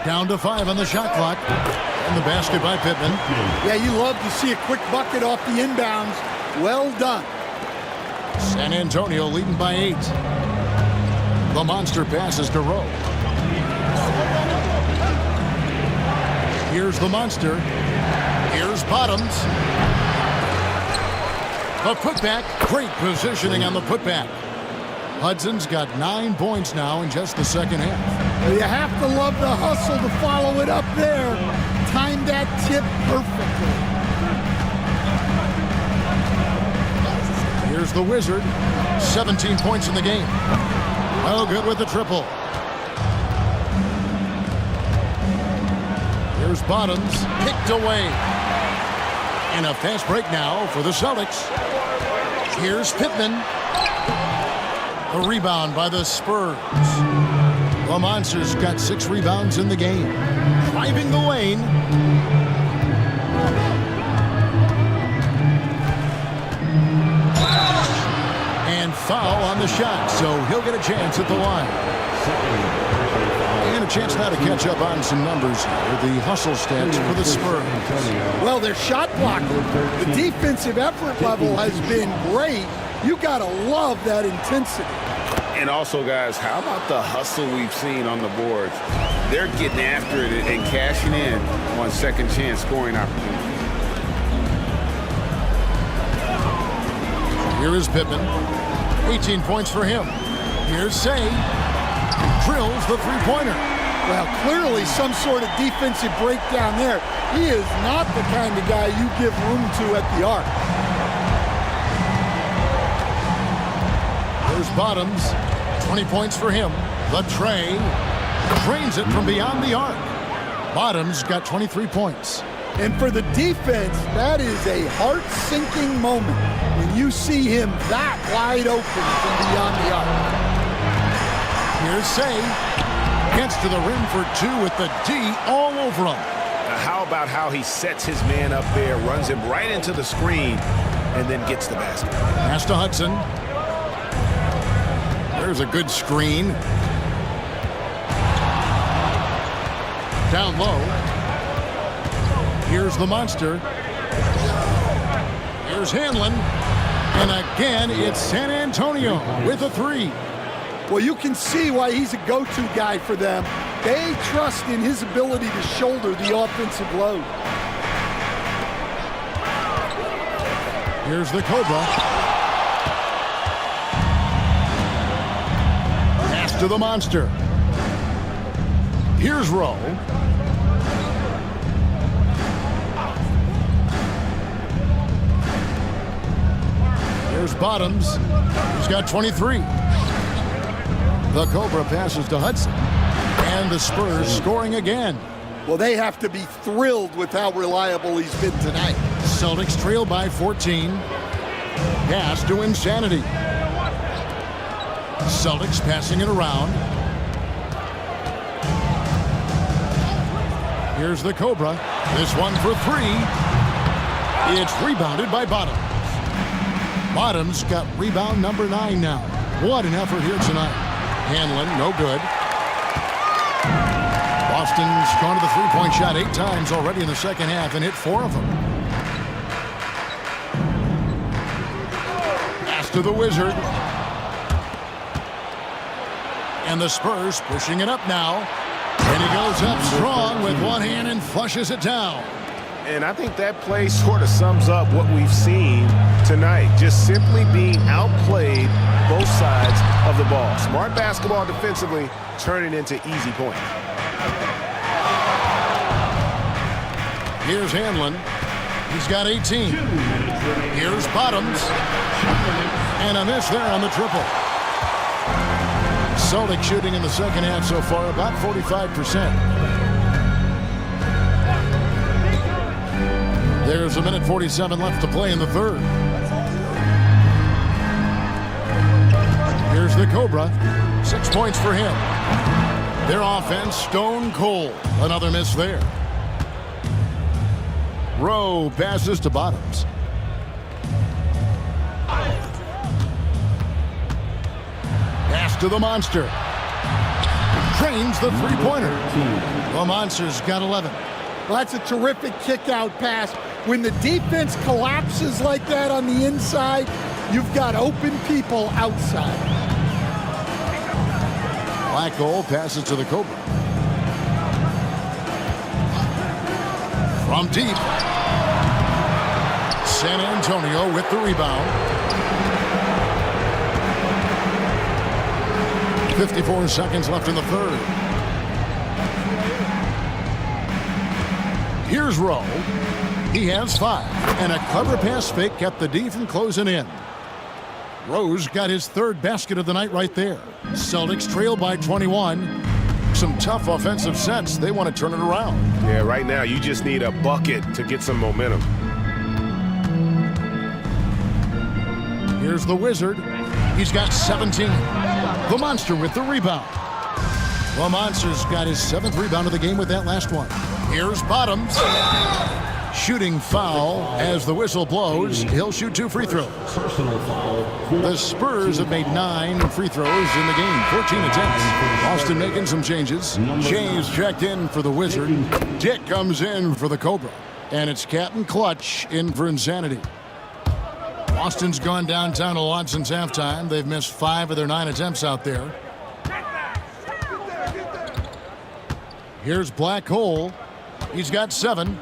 Down to 5 on the shot clock. And the basket by Pittman. Yeah, you love to see a quick bucket off the inbounds. Well done. San Antonio leading by 8. The Monster passes to Rowe. Here's the Monster. Here's Bottoms. The putback, great positioning on the putback. Hudson's got 9 points now in just the second half. You have to love the hustle to follow it up there. Timed that tip perfectly. Here's the Wizard. 17 points in the game. Oh, good with the triple. Here's Bottoms, picked away. And a fast break now for the Celtics. Here's Pittman. The rebound by the Spurs. The Monsters got 6 rebounds in the game. Driving the lane. And foul on the shot, so he'll get a chance at the line. And a chance now to catch up on some numbers here. The hustle stats for the Spurs. Well, their shot blocker, the defensive effort level has been great. You got to love that intensity. And also, guys, how about the hustle we've seen on the boards? They're getting after it and cashing in on second chance scoring opportunities. Here is Pittman. 18 points for him. Here's Say. Drills the three-pointer. Well, clearly some sort of defensive breakdown there. He is not the kind of guy you give room to at the arc. There's Bottoms. 20 points for him. The tray. Drains it from beyond the arc. Bottoms got 23 points. And for the defense, that is a heart-sinking moment when you see him that wide open from beyond the arc. Here's Say. Gets to the rim for 2 with the D all over him. Now how about how he sets his man up there, runs him right into the screen, and then gets the basket. Pass to Hudson. There's a good screen. Down low. Here's the Monster. Here's Hanlon. And again, it's San Antonio with a 3. Well, you can see why he's a go-to guy for them. They trust in his ability to shoulder the offensive load. Here's the Cobra. Pass to the Monster. Here's Rowe. Here's Bottoms. He's got 23. The Cobra passes to Hudson. And the Spurs scoring again. Well, they have to be thrilled with how reliable he's been tonight. Celtics trail by 14. Pass to Insanity. Celtics passing it around. Here's the Cobra. This one for 3. It's rebounded by Bottoms. Bottoms got rebound number 9 now. What an effort here tonight. Hanlon, no good. Boston's gone to the three-point shot 8 times already in the second half and hit 4 of them. Pass to the Wizard. And the Spurs pushing it up now. And he goes up strong with one hand and flushes it down. And I think that play sort of sums up what we've seen tonight. Just simply being outplayed both sides of the ball. Smart basketball defensively, turning into easy points. Here's Hanlon. He's got 18. Here's Bottoms. And a miss there on the triple. Celtics shooting in the second half so far about 45%. There's a minute 47 left to play in the third. Here's the Cobra. 6 points for him. Their offense stone cold. Another miss there. Rowe passes to Bottoms. Pass to the Monster. Drains the three-pointer. The Monster's got 11. Well, that's a terrific kick-out pass. When the defense collapses like that on the inside, you've got open people outside. Black hole passes to the Cobra. From deep. San Antonio with the rebound. 54 seconds left in the third. Here's Rowe. He has 5. And a clever pass fake kept the D from closing in. Rowe's got his 3rd basket of the night right there. Celtics trail by 21. Some tough offensive sets. They want to turn it around. Yeah, right now you just need a bucket to get some momentum. Here's the Wizard. He's got 17. The Monster with the rebound. The Monster's got his 7th rebound of the game with that last one. Here's Bottoms. Shooting foul as the whistle blows. He'll shoot 2 free throws. The Spurs have made 9 free throws in the game, 14 attempts. Boston making some changes. James checked in for the Wizard. Dick comes in for the Cobra. And it's Captain Clutch in for Insanity. Boston's gone downtown a lot since halftime. They've missed 5 of their 9 attempts out there. Here's Black Hole. He's got 7.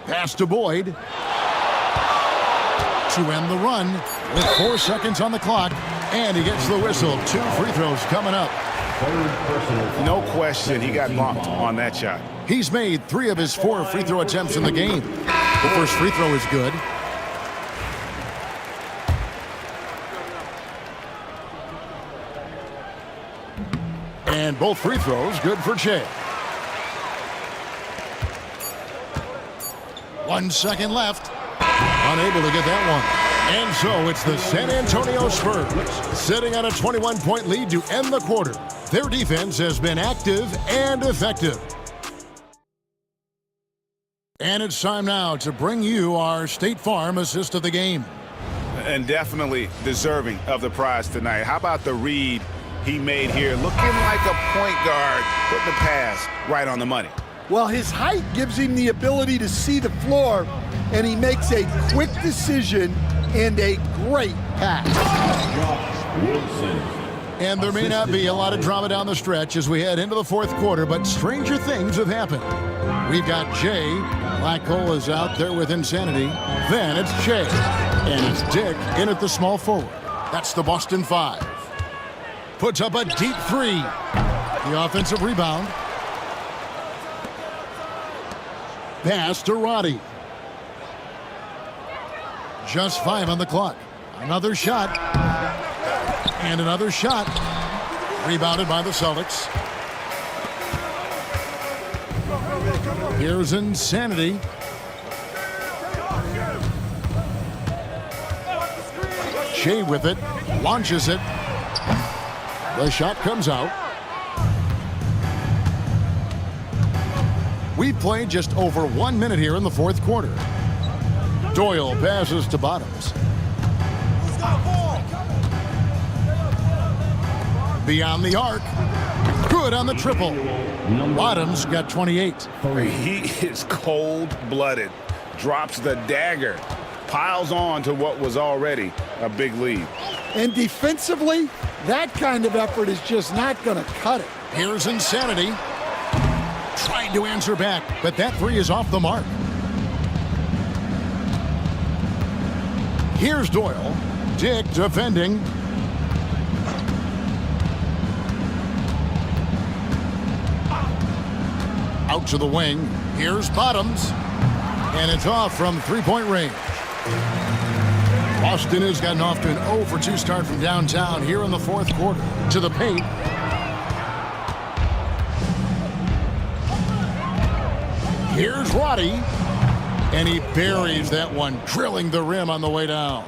Pass to Boyd. To end the run with 4 seconds on the clock. And he gets the whistle. 2 free throws coming up. No question he got bumped on that shot. He's made 3 of his 4 free throw attempts in the game. The first free throw is good. And both free throws good for Che. 1 second left. Unable to get that one. And so it's the San Antonio Spurs sitting on a 21-point lead to end the quarter. Their defense has been active and effective. And it's time now to bring you our State Farm assist of the game. And definitely deserving of the prize tonight. How about the read he made here? Looking like a point guard, putting the pass right on the money. Well, his height gives him the ability to see the floor, and he makes a quick decision and a great pass. And there may not be a lot of drama down the stretch as we head into the 4th quarter, but stranger things have happened. We've got Jay. Black Hole is out there with Insanity. Then it's Che. And it's Dick in at the small forward. That's the Boston 5. Puts up a deep 3. The offensive rebound. Pass to Roddy. Just 5 on the clock. Another shot. And another shot. Rebounded by the Celtics. Here's Insanity. Shea with it. Launches it. The shot comes out. We've played just over 1 minute here in the 4th quarter. Doyle passes to Bottoms. Beyond the arc. Good on the triple. Bottoms got 28. He is cold-blooded. Drops the dagger. Piles on to what was already a big lead. And defensively, that kind of effort is just not going to cut it. Here's Insanity. Trying to answer back, but that 3 is off the mark. Here's Doyle. Dick defending. Out to the wing. Here's Bottoms. And it's off from 3-point range. Boston has gotten off to an 0 for 2 start from downtown here in the 4th quarter. To the paint. Here's Roddy. And he buries that one, drilling the rim on the way down.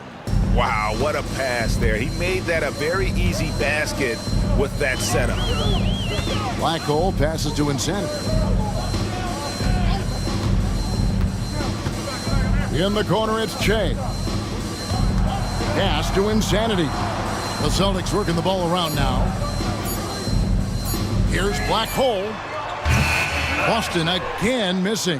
Wow, what a pass there. He made that a very easy basket with that setup. Black Hole passes to Insanity. In the corner, it's Che. Pass to Insanity. The Celtics working the ball around now. Here's Black Hole. Boston again missing.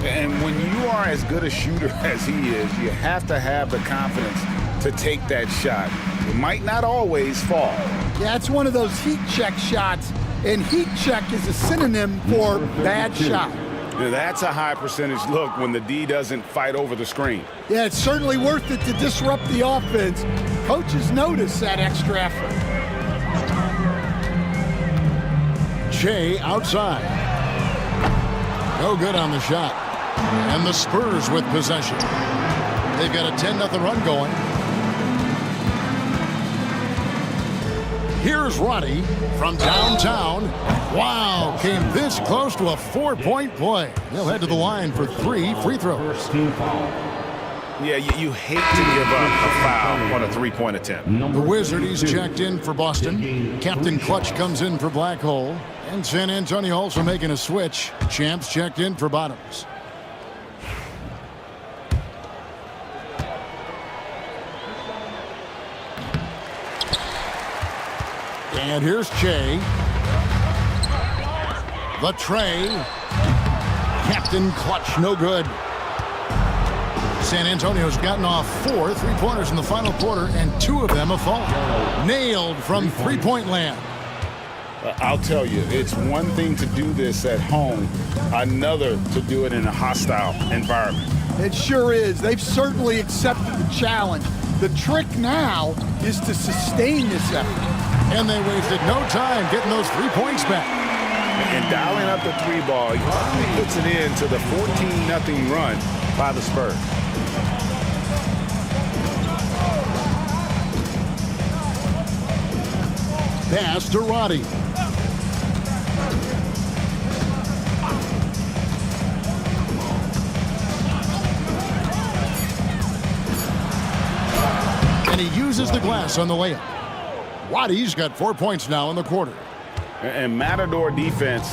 And when you are as good a shooter as he is, you have to have the confidence to take that shot. It might not always fall. Yeah, it's one of those heat check shots, and heat check is a synonym for bad shot. Now, that's a high percentage look when the D doesn't fight over the screen. Yeah, it's certainly worth it to disrupt the offense. Coaches notice that extra effort. Shea outside. No good on the shot. And the Spurs with possession. They've got a 10-0 run going. Here's Roddy from downtown. Wow, came this close to a 4-point play. He'll head to the line for 3 free throws. Yeah, you hate to give up a foul on a three-point attempt. The Wizard, he's checked in for Boston. Captain Clutch comes in for Black Hole. And San Antonio also making a switch. Champs checked in for Bottoms. And here's Che. The tray. Captain Clutch, no good. San Antonio's gotten off 4 3-pointers in the final quarter, and 2 of them have fallen. Nailed from three-point land. I'll tell you, it's one thing to do this at home, another to do it in a hostile environment. It sure is. They've certainly accepted the challenge. The trick now is to sustain this effort. And they wasted no time getting those 3 points back. And dialing up the 3-ball, he finally puts it into the 14-0 run by the Spurs. Pass to Roddy. And he uses the glass on the layup. Roddy's got 4 points now in the quarter. And Matador defense,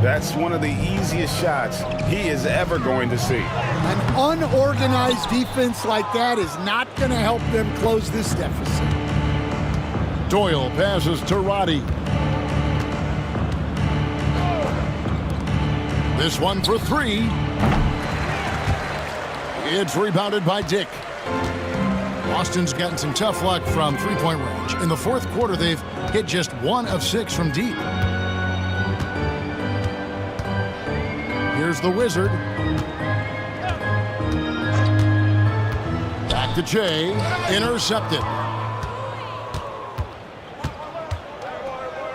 that's one of the easiest shots he is ever going to see. An unorganized defense like that is not going to help them close this deficit. Doyle passes to Roddy. This one for 3. It's rebounded by Dick. Boston's gotten some tough luck from three-point range. In the fourth quarter, they've hit just 1 of 6 from deep. Here's the Wizard. Back to Jay. Intercepted.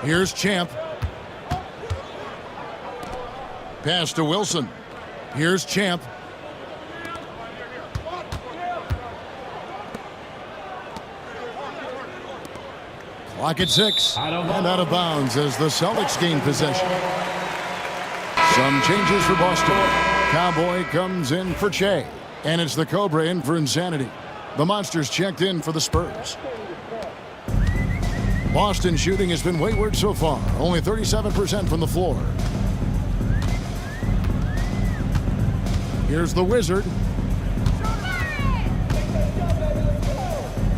Here's Champ. Pass to Wilson. Here's Champ. Clock at 6. And out of bounds as the Celtics gain possession. Some changes for Boston. Cowboy comes in for Che. And it's the Cobra in for Insanity. The Monsters checked in for the Spurs. Boston shooting has been wayward so far. Only 37% from the floor. Here's the Wizard.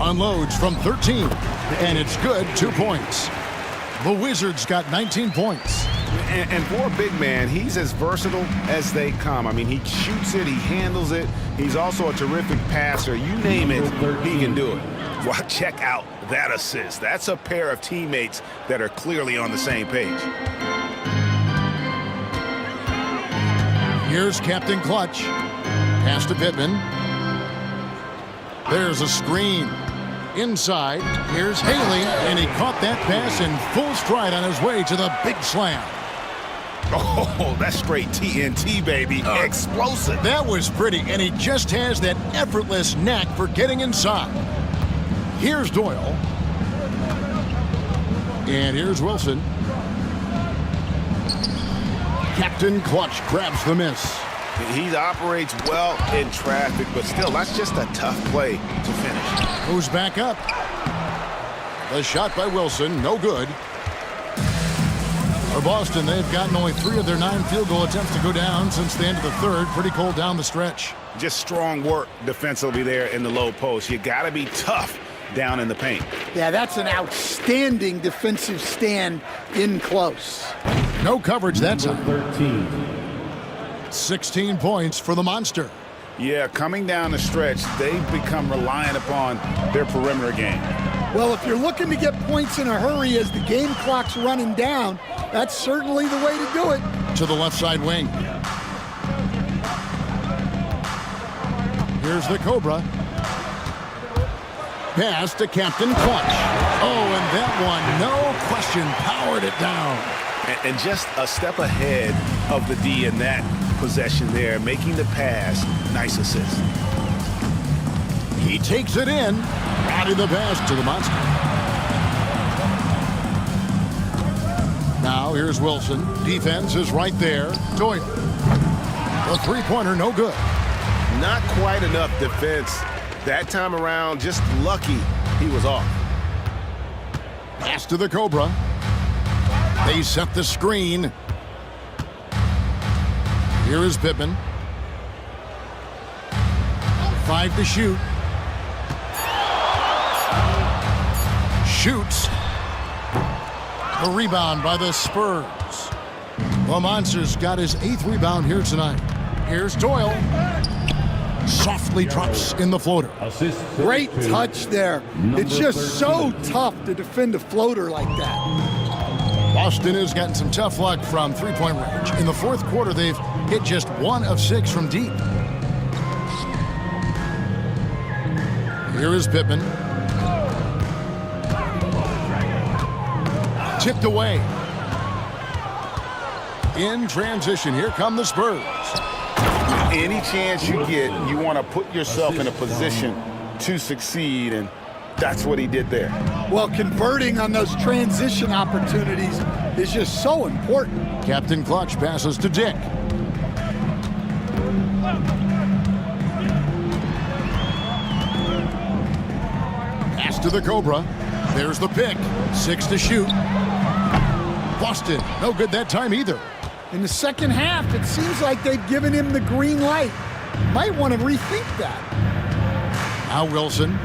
Unloads from 13. And it's good. 2 points. The Wizards got 19 points. And for a big man, he's as versatile as they come. I mean, he shoots it, he handles it. He's also a terrific passer. You name it, he can do it. Well, check out that assist. That's a pair of teammates that are clearly on the same page. Here's Captain Clutch. Pass to Pittman. There's a screen. Inside, here's Haley, and he caught that pass in full stride on his way to the big slam. Oh, that's straight TNT, baby. Explosive. That was pretty, and he just has that effortless knack for getting inside. Here's Doyle. And here's Wilson. Captain Clutch grabs the miss. He operates well in traffic, but still, that's just a tough play to finish. Moves back up. The shot by Wilson, no good. For Boston, they've gotten only 3 of their 9 field goal attempts to go down since the end of the third. Pretty cold down the stretch. Just strong work defensively there in the low post. You got to be tough down in the paint. Yeah, that's an outstanding defensive stand in close. No coverage that time. 13. 16 points for the Monster. Yeah, coming down the stretch, they've become reliant upon their perimeter game. Well, if you're looking to get points in a hurry as the game clock's running down, that's certainly the way to do it. To the left side wing. Here's the Cobra. Pass to Captain Clutch. Oh, and that one, no question, powered it down. And just a step ahead of the D in that possession there, making the pass. Nice assist. He takes it in. Body the pass to the monster. Now here's Wilson. Defense is right there. Doyle. The three-pointer, no good. Not quite enough defense. That time around, just lucky he was off. Pass to the Cobra. They set the screen. Here is Pittman. 5 to shoot. Shoots. The rebound by the Spurs. The Monsters got his 8th rebound here tonight. Here's Doyle. Softly drops in the floater. Great touch there. It's just so tough to defend a floater like that. Boston has gotten some tough luck from three-point range. In the fourth quarter, they've hit just 1 of 6 from deep. Here is Pittman. Tipped away. In transition, here come the Spurs. Any chance you get, you want to put yourself in a position to succeed, and that's what he did there. Well, converting on those transition opportunities is just so important. Captain Clutch passes to Dick. Pass to the Cobra. There's the pick. 6 to shoot. Boston, no good that time either. In the second half, it seems like they've given him the green light. Might want to rethink that. Now Wilson.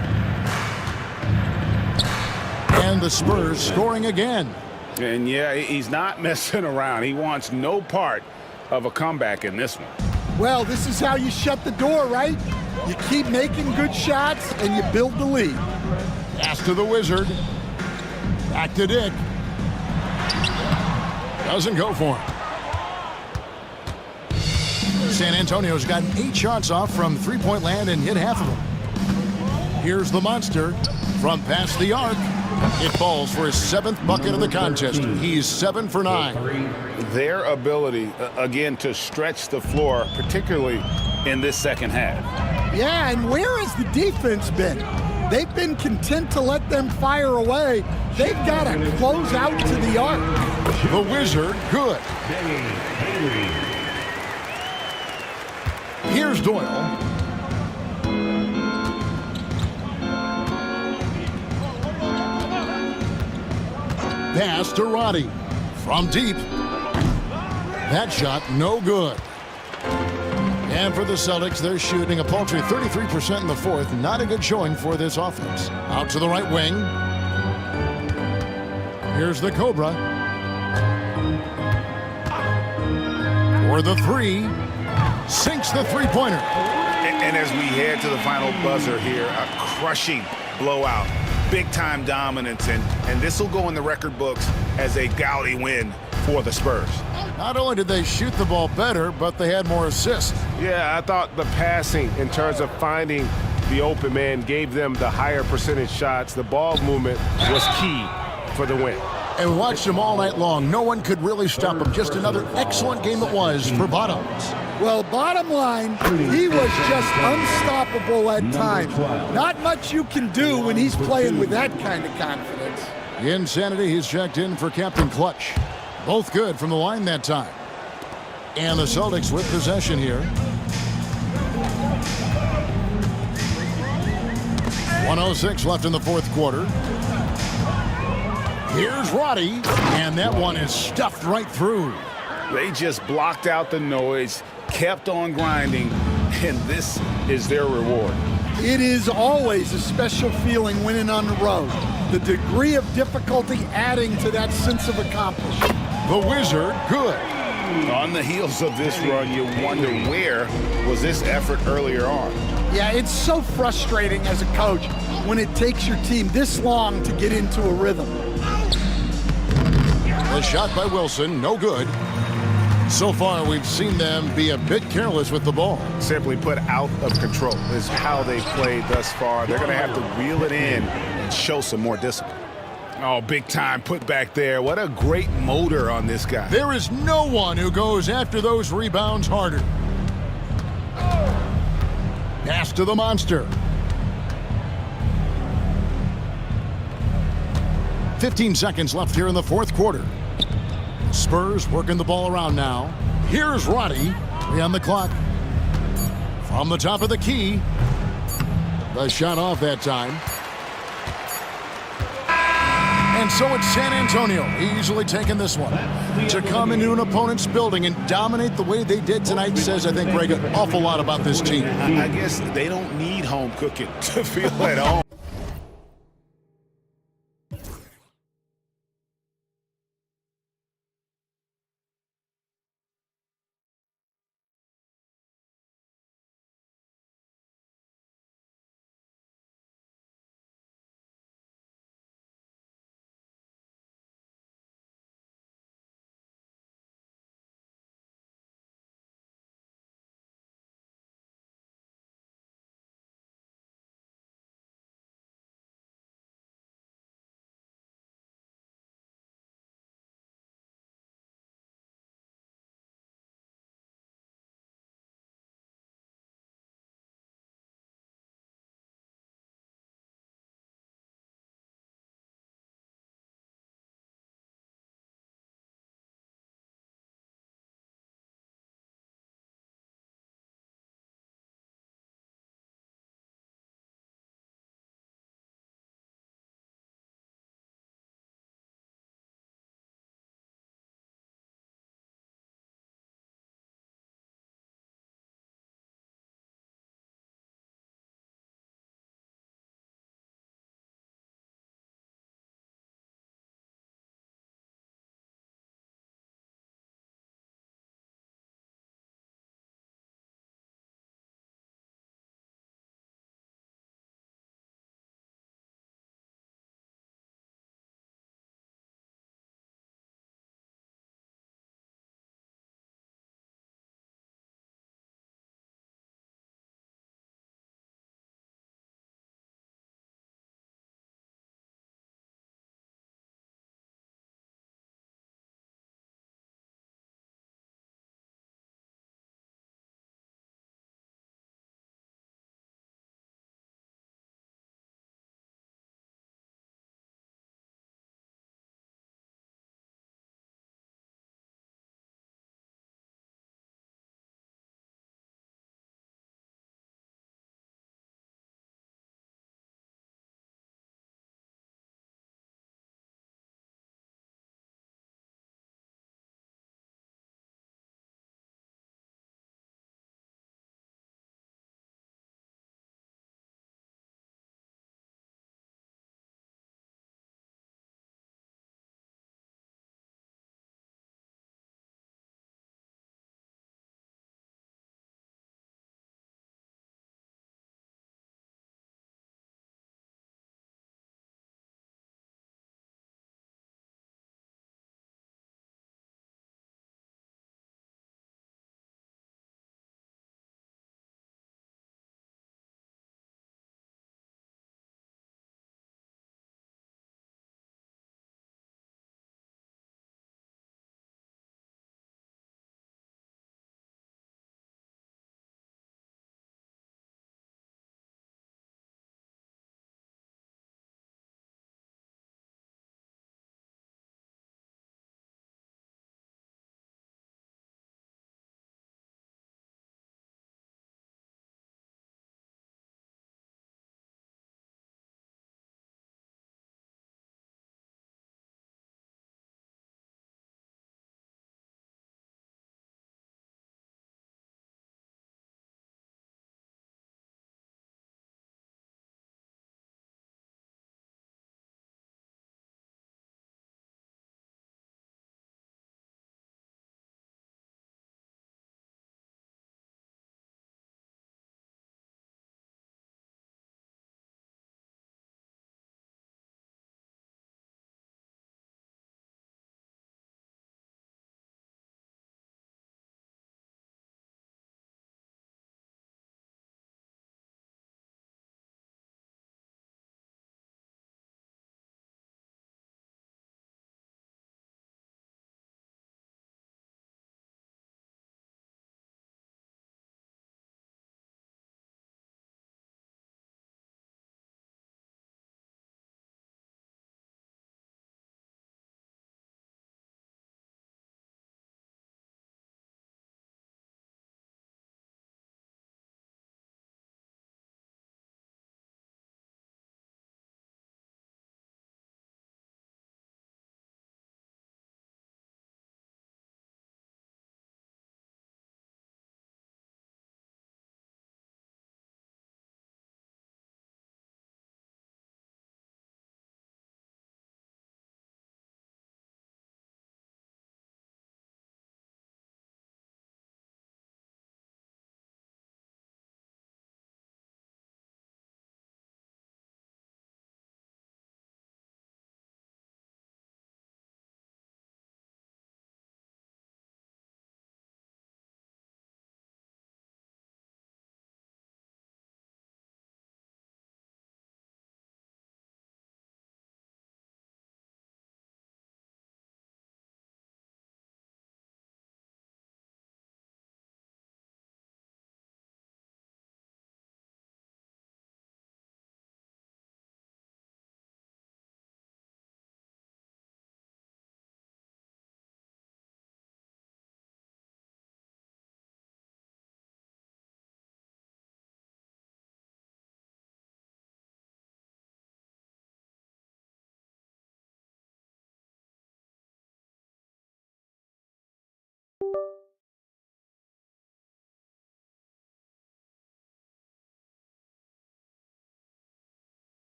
And the Spurs scoring again. And yeah, he's not messing around. He wants no part of a comeback in this one. Well, this is how you shut the door, right? You keep making good shots and you build the lead. Pass to the Wizard. Back to Dick. Doesn't go for him. San Antonio's gotten 8 shots off from three-point land and hit half of them. Here's the Monster from past the arc. It falls for his 7th bucket of the contest. He's 7 for 9. Their ability, again, to stretch the floor, particularly in this second half. Yeah, and where has the defense been? They've been content to let them fire away. They've got to close out to the arc. The Wizard, good. Here's Doyle. Pass to Roddy. From deep. That shot, no good. And for the Celtics, they're shooting a paltry 33% in the fourth. Not a good showing for this offense. Out to the right wing. Here's the Cobra. For the 3. Sinks the three-pointer. And as we head to the final buzzer here, a crushing blowout. Big-time dominance, and this will go in the record books as a gaudy win for the Spurs. Not only did they shoot the ball better, but they had more assists. Yeah, I thought the passing in terms of finding the open man gave them the higher percentage shots. The ball movement was key for the win. And we watched them all night long. No one could really stop them. Just another excellent game it was for Bottoms. Well, bottom line, he was just unstoppable at times. Not much you can do when he's playing with that kind of confidence. Insanity, he's checked in for Captain Clutch. Both good from the line that time. And the Celtics with possession here. 1:06 left in the fourth quarter. Here's Roddy, and that one is stuffed right through. They just blocked out the noise, kept on grinding, and this is their reward. It is always a special feeling winning on the road. The degree of difficulty adding to that sense of accomplishment. The Wizard, good. On the heels of this run, you wonder where was this effort earlier on. Yeah, it's so frustrating as a coach when it takes your team this long to get into a rhythm. The shot by Wilson, no good. So far, we've seen them be a bit careless with the ball. Simply put, out of control is how they've played thus far. They're going to have to reel it in and show some more discipline. Oh, big time put back there. What a great motor on this guy. There is no one who goes after those rebounds harder. Pass to the monster. 15 seconds left here in the fourth quarter. Spurs working the ball around now. Here's Roddy. 3 on the clock. From the top of the key. The shot off that time. And so it's San Antonio easily taking this one. To come into an opponent's building and dominate the way they did tonight says, I think, Greg, an awful lot about this team. I guess they don't need home cooking to feel at home.